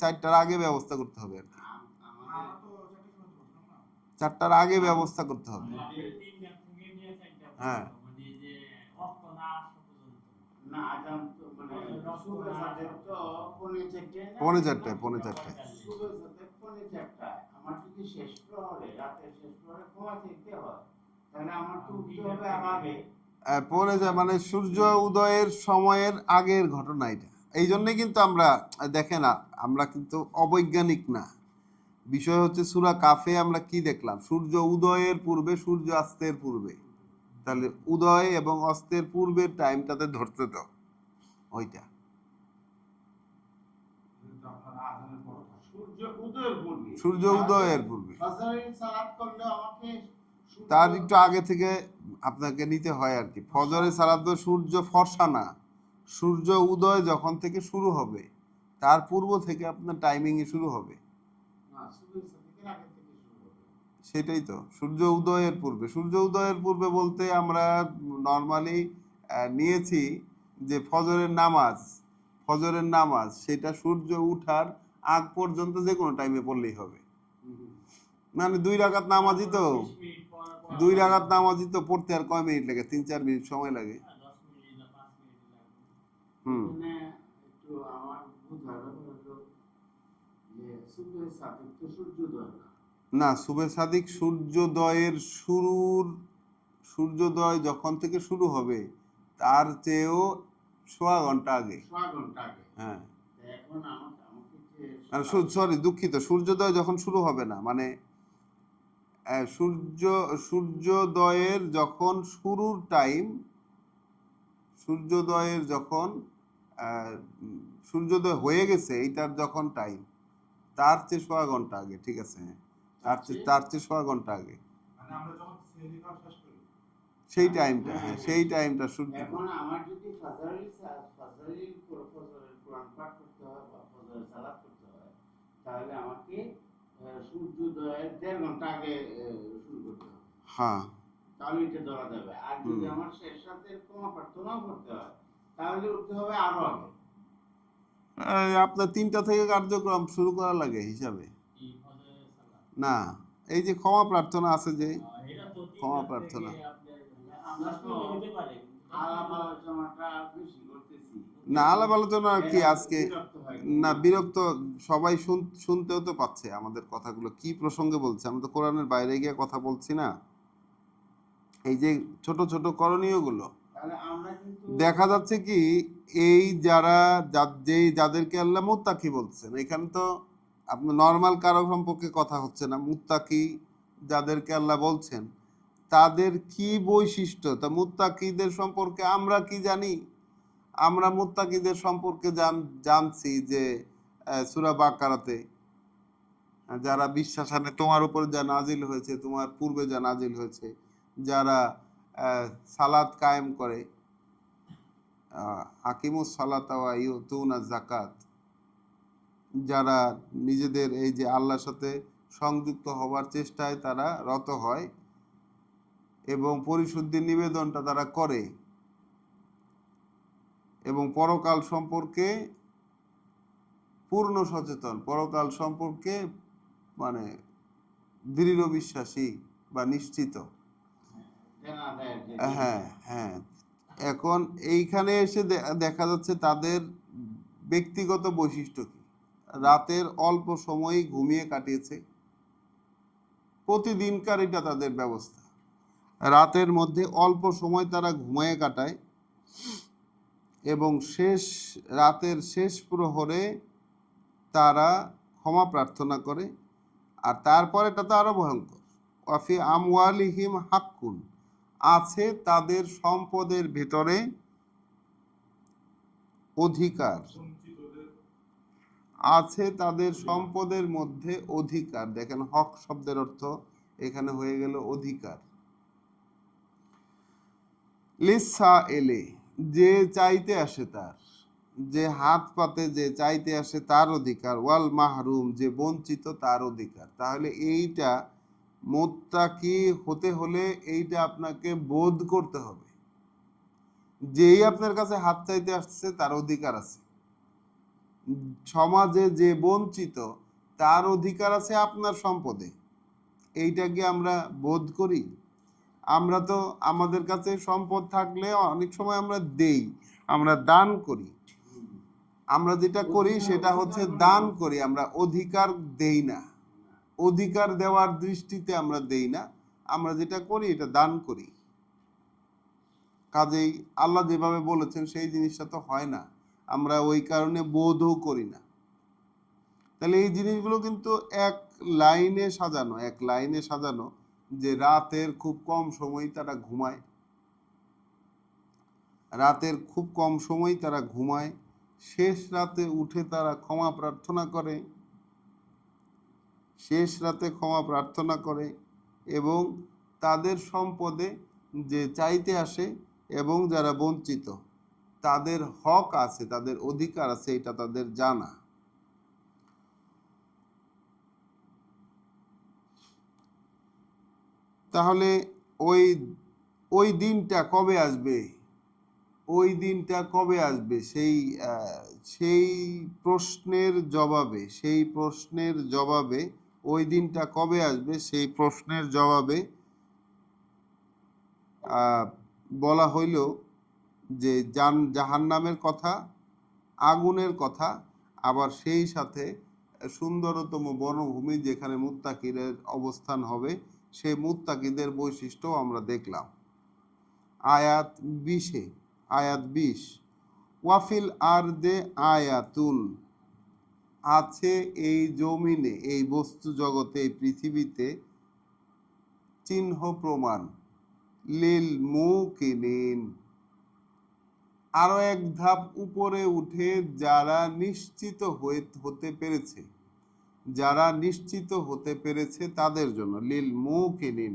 4টার আগে ব্যবস্থা করতে হবে আর কি। 4টার আগে ব্যবস্থা করতে হবে। হ্যাঁ, না আজান তো মানে সুবে সাথে তো পৌনে 4টায়, পৌনে 4টায়। সুবে সাথে পৌনে 4টায় আমার যদি শেষ প্রহরে, রাতের শেষ প্রহরে ক্ষমা চাইতে হয়, তাহলে আমার তো উঠতে হবে আগে। পৌনে 4 মানে সূর্য উদয়ের সময়ের আগের ঘটনা এটা। এই জন্যই কিন্তু আমরা দেখেন, আমরা কিন্তু অবৈজ্ঞানিক না। বিষয় হচ্ছে সূরা কাফে আমরা কি দেখলাম? সূর্য উদয়ের পূর্বে, সূর্য অস্তের পূর্বে। তাহলে উদয় এবং অস্তের পূর্বের টাইমটাতে ধরতে তো ওইটা সূর্য উদয়ের পূর্বে। তার একটু আগে থেকে আপনাকে নিতে হয় আর কি। ফজরের সালাত তো সূর্য ফর্সা না, সূর্য উদয় যখন থেকে শুরু হবে তার পূর্ব থেকে আপনার টাইমিং শুরু হবে। সেটাই তো, সূর্য উদয়ের পূর্বে। সূর্য উদয়ের পূর্বে বলতে আমরা নর্মালি নিয়েছি যে ফজরের নামাজ সেটা সূর্য উঠার আগ পর্যন্ত যে কোনো টাইমে পড়লেই হবে। মানে 2 রাকাত নামাজই তো, 2 রাকাত নামাজই তো পড়তে আর কয় মিনিট লাগে? 3-4 মিনিট সময় লাগে। একটু আমার বুঝার হলো যে সুবে সাদিক তো সূর্যোদয় না, সুবে সাদিক সূর্যোদয় যখন থেকে শুরু হবে তার চেয়েও সোয়া ঘন্টা আগে। হ্যাঁ, এখন আমাকে সরি দুঃখিত, সূর্যোদয় যখন শুরু হবে না, মানে সূর্যোদয়ের যখন শুরুর টাইম, সূর্যোদয়ের যখন সূর্যোদয় হয়ে গেছে এইটার যখন টাইম, তার চেয়ে সোয়া ঘন্টা আগে। ঠিক আছে, হ্যাঁ, তার চেয়ে সোয়া ঘন্টা আগে সেই টাইমটা। হ্যাঁ, সেই টাইমটা সূর্য। এখন আমার যদি ফজরের কোরআন পাঠ করতে হয় বা ফজরের সালাত করতে হয়, তাহলে আমাকে সূর্যোদয়ের 1.5 ঘন্টা আগে শুরু করতে হবে, হ্যাঁ তাহলে এটা ধরা যাবে। আর যদি আমার শেষ রাতের ক্ষমা প্রার্থনাও করতে হয়, তাহলে উঠতে হবে আরো আগে। আপনার 3টা থেকে কার্যক্রম শুরু করা লাগে হিসাবে না। এই যে ক্ষমা প্রার্থনা আছে, যে ক্ষমা প্রার্থনা, আমরা তো আলাপ আলোচনাটা বেশি করতেছি, না আলাপ আলোচনা কি আজকে বিরক্ত হয় না, বিরক্ত সবাই শুনতেও তো পাচ্ছে আমাদের কথাগুলো কি প্রসঙ্গে বলছে। আমরা তো কোরআনের বাইরে গিয়ে কথা বলছি না। এই যে ছোট ছোট করণীয় গুলো তাহলে আমরা কিন্তু দেখা যাচ্ছে কি, এই যারা যাদেরকে আল্লাহ মুত্তাকি বলছেন, এখানে তো আপনার নর্মাল কারো সম্পর্কে কথা হচ্ছে না। মুত্তাকি যাদেরকে আল্লাহ বলছেন তাদের কি বৈশিষ্ট্য, তা মুত্তাকিদের সম্পর্কে আমরা কি জানি? আমরা মুত্তাকিদের সম্পর্কে জানছি যে সূরা বাকারাতে যারা বিশ্বাস আনে, তোমার উপর যা নাজিল হয়েছে, তোমার পূর্বে যা নাজিল হয়েছে, যারা সালাত কায়েম করে, আকিমুস সালাতা ওয়া ইউতুনা যাকাত, যারা নিজেদের এই যে আল্লাহর সাথে সংযুক্ত হবার চেষ্টায় তারা রত হয় এবং পরিশুদ্ধির নিবেদনটা তারা করে, এবং পরকাল সম্পর্কে পূর্ণ সচেতন, পরকাল সম্পর্কে মানে দৃঢ় বিশ্বাসী বা নিশ্চিত। হ্যাঁ হ্যাঁ, এখন এইখানে এসে দেখা যাচ্ছে তাদের ব্যক্তিগত বৈশিষ্ট্য কি। রাতের অল্প সময়ই ঘুমিয়ে কাটিয়েছে, প্রতিদিনকার এটা তাদের ব্যবস্থা। রাতের মধ্যে অল্প সময় তারা ঘুমিয়ে কাটায় এবং রাতের শেষ প্রহরে তারা ক্ষমা প্রার্থনা করে। আর তারপরে এটা তো আরো ভয়ঙ্কর, ওয়াফি আমওয়ালিহিম হাক্কুন, আছে তাদের সম্পদের ভিতরে অধিকার, আছে তাদের সম্পদের মধ্যে অধিকার। দেখেন, হক শব্দের অর্থ এখানে হয়ে গেল অধিকার। লিসা এলে, যে চাইতে আসে তার, যে হাত পাতে যে চাইতে আসে তার অধিকার। ওয়াল মাহরুম, যে বঞ্চিত তার অধিকার। তাহলে এইটা মুত্তাকি হতে হলে এইটা আপনাকে বোধ করতে হবে, যেই আপনার কাছে হাত চাইতে আসছে তার অধিকার আছে। সমাজে যে বঞ্চিত তার অধিকার আছে আপনার সম্পদে, এইটা কি আমরা বোধ করি? আমরা তো আমাদের কাছে সম্পদ থাকলে অনেক সময় আমরা দেই, আমরা দান করি। আমরা যেটা করি সেটা হচ্ছে দান করি, আমরা অধিকার দেই না। অধিকার দেওয়ার দৃষ্টিতে আমরা দেই না, আমরা যেটা করি এটা দান করি। কাজেই আল্লাহ যেভাবে বলেছেন সেই জিনিসটা তো হয় না, আমরা ওই কারণে বোধও করি না। তাহলে এই জিনিসগুলো কিন্তু এক লাইনে সাজানো, যে রাতের খুব কম সময় তারা ঘুমায়, রাতের খুব কম সময় তারা ঘুমায়, শেষ রাতে উঠে তারা ক্ষমা প্রার্থনা করে, শেষ রাতে ক্ষমা প্রার্থনা করে, এবং তাদের সম্পদে যে চাইতে আসে এবং যারা বঞ্চিত তাদের হক আছে, তাদের অধিকার আছে, এটা তাদের জানা। তাহলে ওই ওই দিনটা কবে আসবে? ওই দিনটা কবে আসবে? সেই প্রশ্নের জবাবে ওই দিনটা কবে আসবে সেই প্রশ্নের জবাবে বলা হইল যে জাহান্নামের কথা, আগুনের কথা, আবার সেই সাথে সুন্দরতম বনভূমি যেখানে মুত্তাকিদের অবস্থান হবে, সেই মুত্তাকিদের বৈশিষ্ট্য আমরা দেখলাম। আয়াত 20 ওয়াফিল আরদে আয়াতুন, আছে এই জমিনে, এই বস্তু জগতে, এই পৃথিবীতে চিহ্ন প্রমাণ, লিল মুকিনিন, আরো এক ধাপ উপরে উঠে যারা নিশ্চিত হতে পেরেছে, যারা নিশ্চিত হতে পেরেছে তাদের জন্য। লিল মুকিনিন,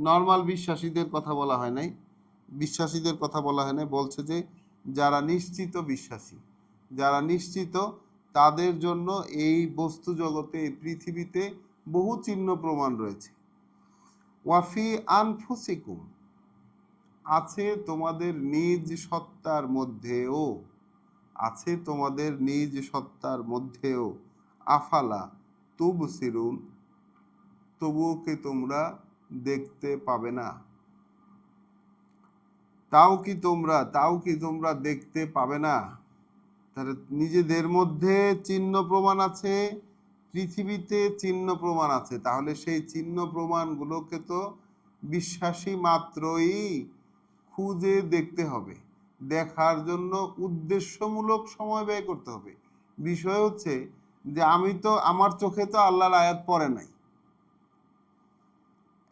নর্মাল বিশ্বাসীদের কথা বলা হয় নাই, বলছে যে যারা নিশ্চিত বিশ্বাসী, যারা নিশ্চিত তাদের জন্য এই বস্তু জগতে, এই পৃথিবীতে বহু চিহ্ন প্রমাণ রয়েছে। ওয়াফি আনফুসিকুম, আছে তোমাদের নিজ সত্তার মধ্যেও, আছে তোমাদের নিজ সত্তার মধ্যেও, আফালা তুবসিরুন, তবুও কি তোমরা দেখতে পাবে না? তাও কি তোমরা দেখতে পাবে না? তাহলে নিজেদের মধ্যে চিহ্ন প্রমাণ আছে, পৃথিবীতে চিহ্ন প্রমাণ আছে, তাহলে সেই চিহ্ন প্রমাণগুলোকে তো বিশ্বাসী মাত্রই খুঁজে দেখতে হবে, দেখার জন্য উদ্দেশ্যমূলক সময় ব্যয় করতে হবে। বিষয় হচ্ছে যে আমি তো, আমার চোখে তো আল্লাহর আয়াত পড়ে নাই,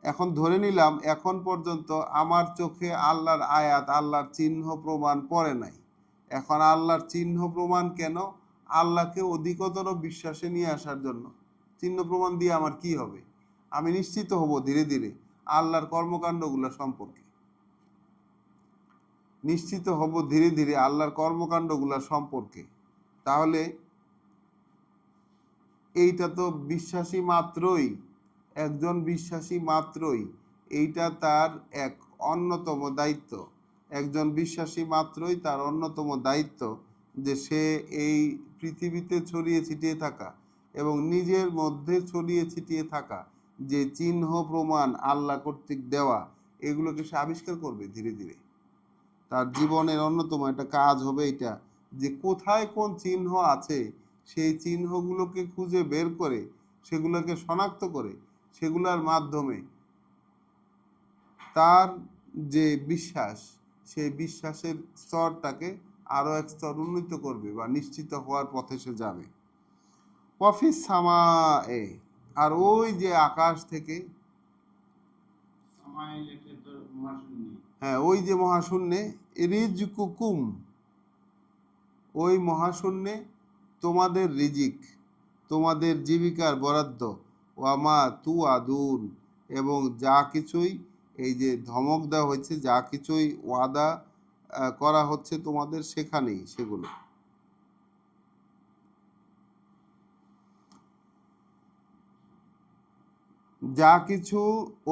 এখন ধরে নিলাম এখন পর্যন্ত আমার চোখে আল্লাহর আয়াত, আল্লাহর চিহ্ন প্রমাণ পড়ে নাই। এখন আল্লাহর চিহ্ন প্রমাণ কেন? আল্লাহকে অধিকতর বিশ্বাসে নিয়ে আসার জন্য। চিহ্ন প্রমাণ দিয়ে আমার কি হবে? আমি নিশ্চিত হব ধীরে ধীরে আল্লাহর কর্মকাণ্ডগুলো সম্পর্কে, নিশ্চিত হব ধীরে ধীরে আল্লাহর কর্মকাণ্ডগুলো সম্পর্কে। তাহলে এইটা তো বিশ্বাসী মাত্রই, একজন বিশ্বাসী মাত্রই এইটা তার এক অন্যতম দায়িত্ব, একজন বিশ্বাসী মাত্রই তার অন্যতম দায়িত্ব যে সে এই পৃথিবীতে ছড়িয়ে ছিটিয়ে থাকা এবং নিজের মধ্যে ছড়িয়ে ছিটিয়ে থাকা যে চিহ্ন প্রমাণ আল্লাহ কর্তৃক দেওয়া, এগুলোকে সে আবিষ্কার করবে ধীরে ধীরে। তার জীবনের অন্যতম একটা কাজ হবে এটা, যে কোথায় কোন চিহ্ন আছে সেই চিহ্নগুলোকে খুঁজে বের করে, সেগুলোকে শনাক্ত করে, সেগুলোর মাধ্যমে তার যে বিশ্বাস, সেই বিশ্বাসের স্তরটাকে আরো এক স্তর উন্নীত করবে বা নিশ্চিত হওয়ার পথে সে যাবে। অফিস সামায়ে, আর ওই যে আকাশ থেকে, হ্যাঁ ওই যে মহাশূন্যে, রিজকুকুম, ওই মহাশূন্যে তোমাদের রিজিক, তোমাদের জীবিকার বরাদ্দ, ওয়ামা তু আদুন, এবং যা কিছুই, এই যে ধমক দেওয়া হয়েছে, যা কিছুই ওয়াদা করা হচ্ছে তোমাদের সেখানেই সেগুলো। যা কিছু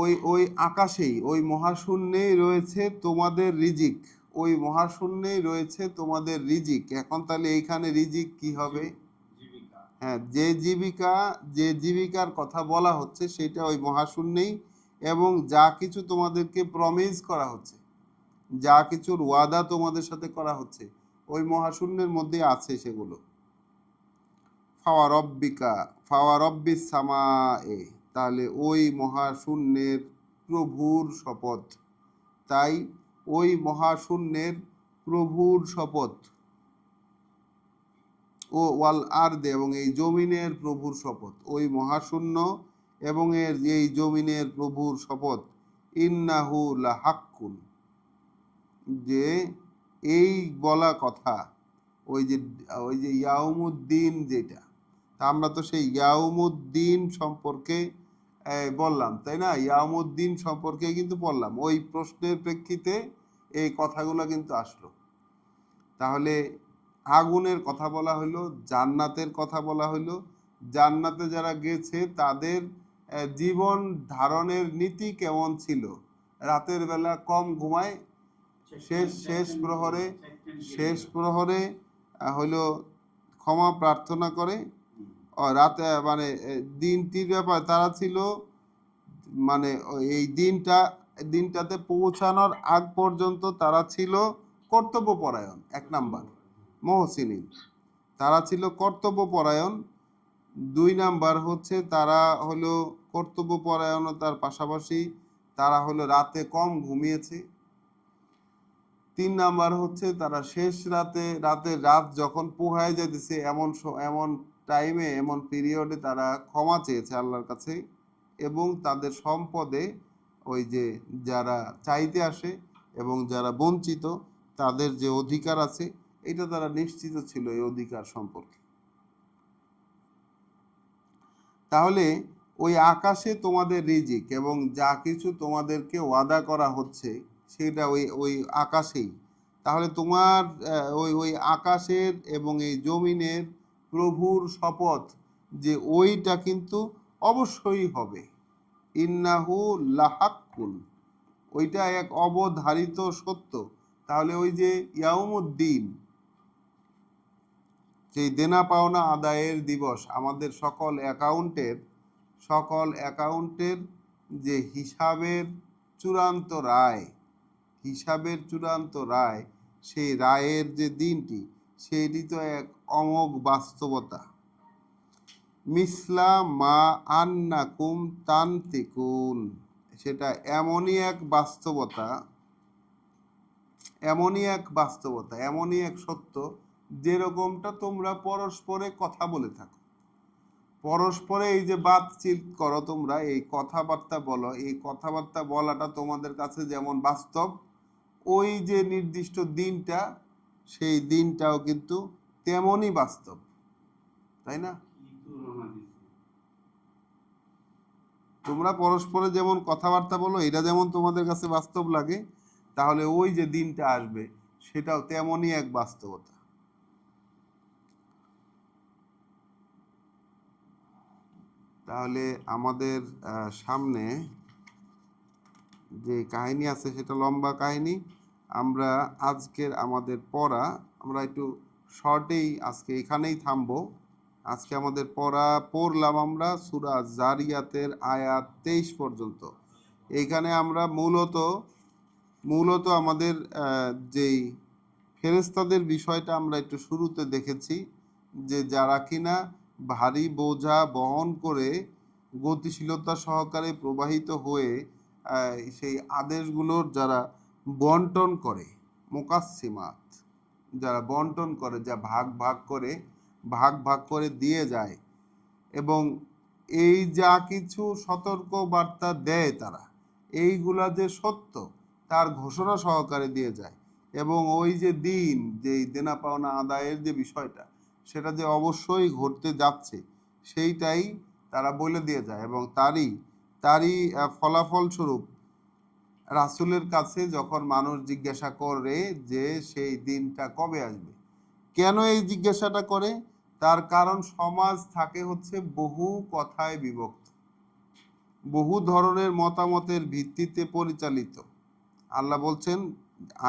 ওই ওই আকাশেই, ওই মহাশূন্যেই রয়েছে তোমাদের রিজিক, ওই মহাশূন্যেই রয়েছে তোমাদের রিজিক। এখন তাহলে এইখানে রিজিক কি হবে? হ্যাঁ, যে জীবিকার কথা বলা হচ্ছে সেটা ওই মহাশূন্যেই, এবং যা কিছু তোমাদেরকে প্রমিস করা হচ্ছে, যা কিছুর ওয়াদা তোমাদের সাথে করা হচ্ছে, ওই মহাশূন্যের মধ্যে আছে সেগুলো। ফাওয়ারব্বিস সামায়ে, তাহলে ওই মহাশূন্যের প্রভুর শপথ, তাই ওই মহাশূন্যের প্রভুর শপথ, ও ওয়াল আরদে, এবং এই জমিনের প্রভুর শপথ, ওই মহাশূন্য এবং এর এই জমিনের প্রভুর শপথ, ইন্নাহু লাহাক্কুন, যে এই বলা কথা, ওই যে ইয়াউমুদ্দিন, যেটা আমরা তো সেই ইয়াউমুদ্দিন সম্পর্কে বললাম, তাই না? ইয়াউমুদ্দিন সম্পর্কে কিন্তু বললাম, ওই প্রশ্নের প্রেক্ষিতে এই কথাগুলো কিন্তু আসলো। তাহলে আগুনের কথা বলা হলো, জান্নাতের কথা বলা হলো, জান্নাতে যারা গেছে তাদের জীবন ধারণের নীতি কেমন ছিল? রাতের বেলা কম ঘুমায়, শেষ প্রহরে হইলো ক্ষমা প্রার্থনা করে, রাতে মানে দিনটির ব্যাপার তারা ছিল, মানে এই দিনটাতে পৌঁছানোর আগ পর্যন্ত তারা ছিল কর্তব্যপরায়ণ। এক নাম্বার মুহসিনিন, তারা ছিল কর্তব্যপরায়ণ। দুই নাম্বার হচ্ছে তারা হলো কর্তব্যপরায়ণতার পাশাপাশি তারা হলো রাতে কম ঘুমিয়েছে। তিন নাম্বার হচ্ছে তারা শেষ রাত যখন পোহায় যেতেছে এমন টাইমে, এমন পিরিয়ডে তারা ক্ষমা চেয়েছে আল্লাহর কাছে, এবং তাদের সম্পদে ওই যে যারা চাইতে আসে এবং যারা বঞ্চিত, তাদের যে অধিকার আছে এটা তারা নিশ্চিত ছিল এই অধিকার সম্পর্কে। তাহলে ওই আকাশে তোমাদের রিজিক এবং যা কিছু তোমাদেরকে ওয়াদা করা হচ্ছে সেটা ওই আকাশেই। তাহলে তোমার ওই আকাশের এবং এই জমিনের প্রভুর শপথ যে ওইটা কিন্তু অবশ্যই হবে। ইন্নাহু লাহাক্কুন, ওইটা এক অবধারিত সত্য। তাহলে ওই যে ইয়াউমুদ্দিন, সেই দেনা পাওনা আদায়ের দিবস, আমাদের সকল অ্যাকাউন্টের যে হিসাবের চূড়ান্ত রায়, সেই রায়ের যে দিনটি, সেটি তো এক অমোঘ বাস্তবতা। মিসলা মা আন্নাকুম তান্তিকুন, সেটা এমনই এক বাস্তবতা, এমনই এক সত্য, যেরকমটা তোমরা পরস্পরে কথা বলে থাকো, পরস্পরে এই যে বাতচিত করো তোমরা, এই কথাবার্তা বলো, এই কথাবার্তা বলাটা তোমাদের কাছে যেমন বাস্তব, ওই যে নির্দিষ্ট দিনটা, সেই দিনটাও কিন্তু তেমনই বাস্তব, তাই না? তোমরা পরস্পরে যেমন কথাবার্তা বলো, এটা যেমন তোমাদের কাছে বাস্তব লাগে, তাহলে ওই যে দিনটা আসবে সেটাও তেমনই এক বাস্তবতা। তাহলে আমাদের সামনে যে কাহিনী আছে সেটা লম্বা কাহিনী। আমরা আজকের আমাদের পড়া, আমরা একটু শর্টেই আজকে এখানেই থামবো। আজকে আমাদের পড়লাম আমরা সূরা জারিয়াতের আয়াত 23 পর্যন্ত। এইখানে আমরা মূলত আমাদের যেই ফেরেশতাদের বিষয়টা আমরা একটু শুরুতে দেখেছি, যে যারা কিনা ভারী বোঝা বহন করে গতিশীলতা সহকারে প্রবাহিত হয়ে সেই আদেশগুলোর যারা বন্টন করে, মুকাসসিমাত, যারা বন্টন করে, যা ভাগ করে দিয়ে যায়, এবং এই যা কিছু সতর্ক বার্তা দেয় তারা, এইগুলা যে সত্য তার ঘোষণা সহকারে দিয়ে যায়, এবং ওই যে দিন, যেই দেনা পাওনা আদায়ের যে বিষয়টা, সেটা যে অবশ্যই ঘটতে যাচ্ছে সেইটাই তারা বলে দিয়ে যায়। এবং তারই ফলাফল স্বরূপ রাসূলের কাছে যখন মানুষ জিজ্ঞাসা করে যে সেই দিনটা কবে আসবে, কেন এই জিজ্ঞাসাটা করে, তার কারণ সমাজ থাকে হচ্ছে বহু কথায় বিভক্ত, বহু ধরনের মতামতের ভিত্তিতে পরিচালিত। আল্লাহ বলছেন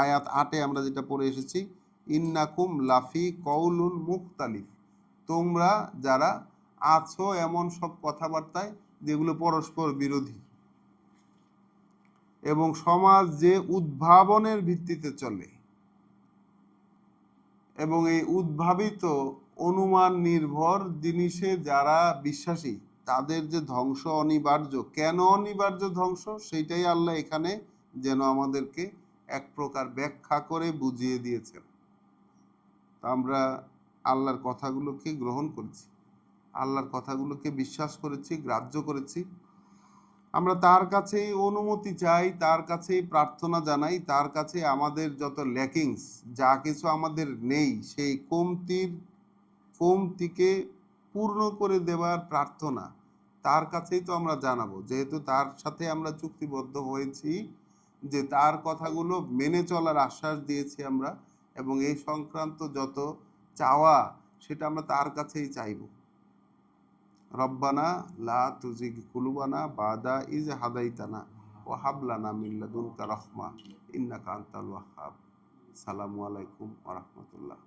আয়াত 8-এ আমরা যেটা পড়ে এসেছি, ইন্নাকুম লাফি কওলুন মুখতালিফ, তোমরা যারা আছো এমন সব কথাবার্তায় যেগুলো পরস্পর বিরোধী, এবং সমাজ যে উদ্ভাবনের ভিত্তিতে চলে, এবং এই উদ্ভাবিত অনুমান নির্ভর জিনিসে যারা বিশ্বাসী, তাদের যে ধ্বংস অনিবার্য। কেন অনিবার্য ধ্বংস, সেইটাই আল্লাহ এখানে যেন আমাদেরকে এক প্রকার ব্যাখ্যা করে বুঝিয়ে দিয়েছেন। আমরা আল্লাহর কথাগুলোকে গ্রহণ করেছি, আল্লাহর কথাগুলোকে বিশ্বাস করেছি, গ্রাহ্য করেছি। আমরা তার কাছেই অনুমতি চাই, তার কাছেই প্রার্থনা জানাই, তার কাছে আমাদের যত ল্যাকিংস, যা কিছু আমাদের নেই, সেই কমতিকে পূর্ণ করে দেওয়ার প্রার্থনা তার কাছেই তো আমরা জানাবো, যেহেতু তার সাথে আমরা চুক্তিবদ্ধ হয়েছি, যে তার কথাগুলো মেনে চলার আশ্বাস দিয়েছি আমরা, এবং এই সংক্রান্ত যত চাওয়া সেটা আমরা তার কাছেই চাইব। রব্বানা লা তুজিগ কুলুবানা বাদা ইজ হাদাইতানা ওয়া হাব লানা মিন লাদুনকা রাহমা ইন্নাকা আনতাল ওয়াহ্হাব। আসসালামু আলাইকুম ওয়া রাহমাতুল্লাহ।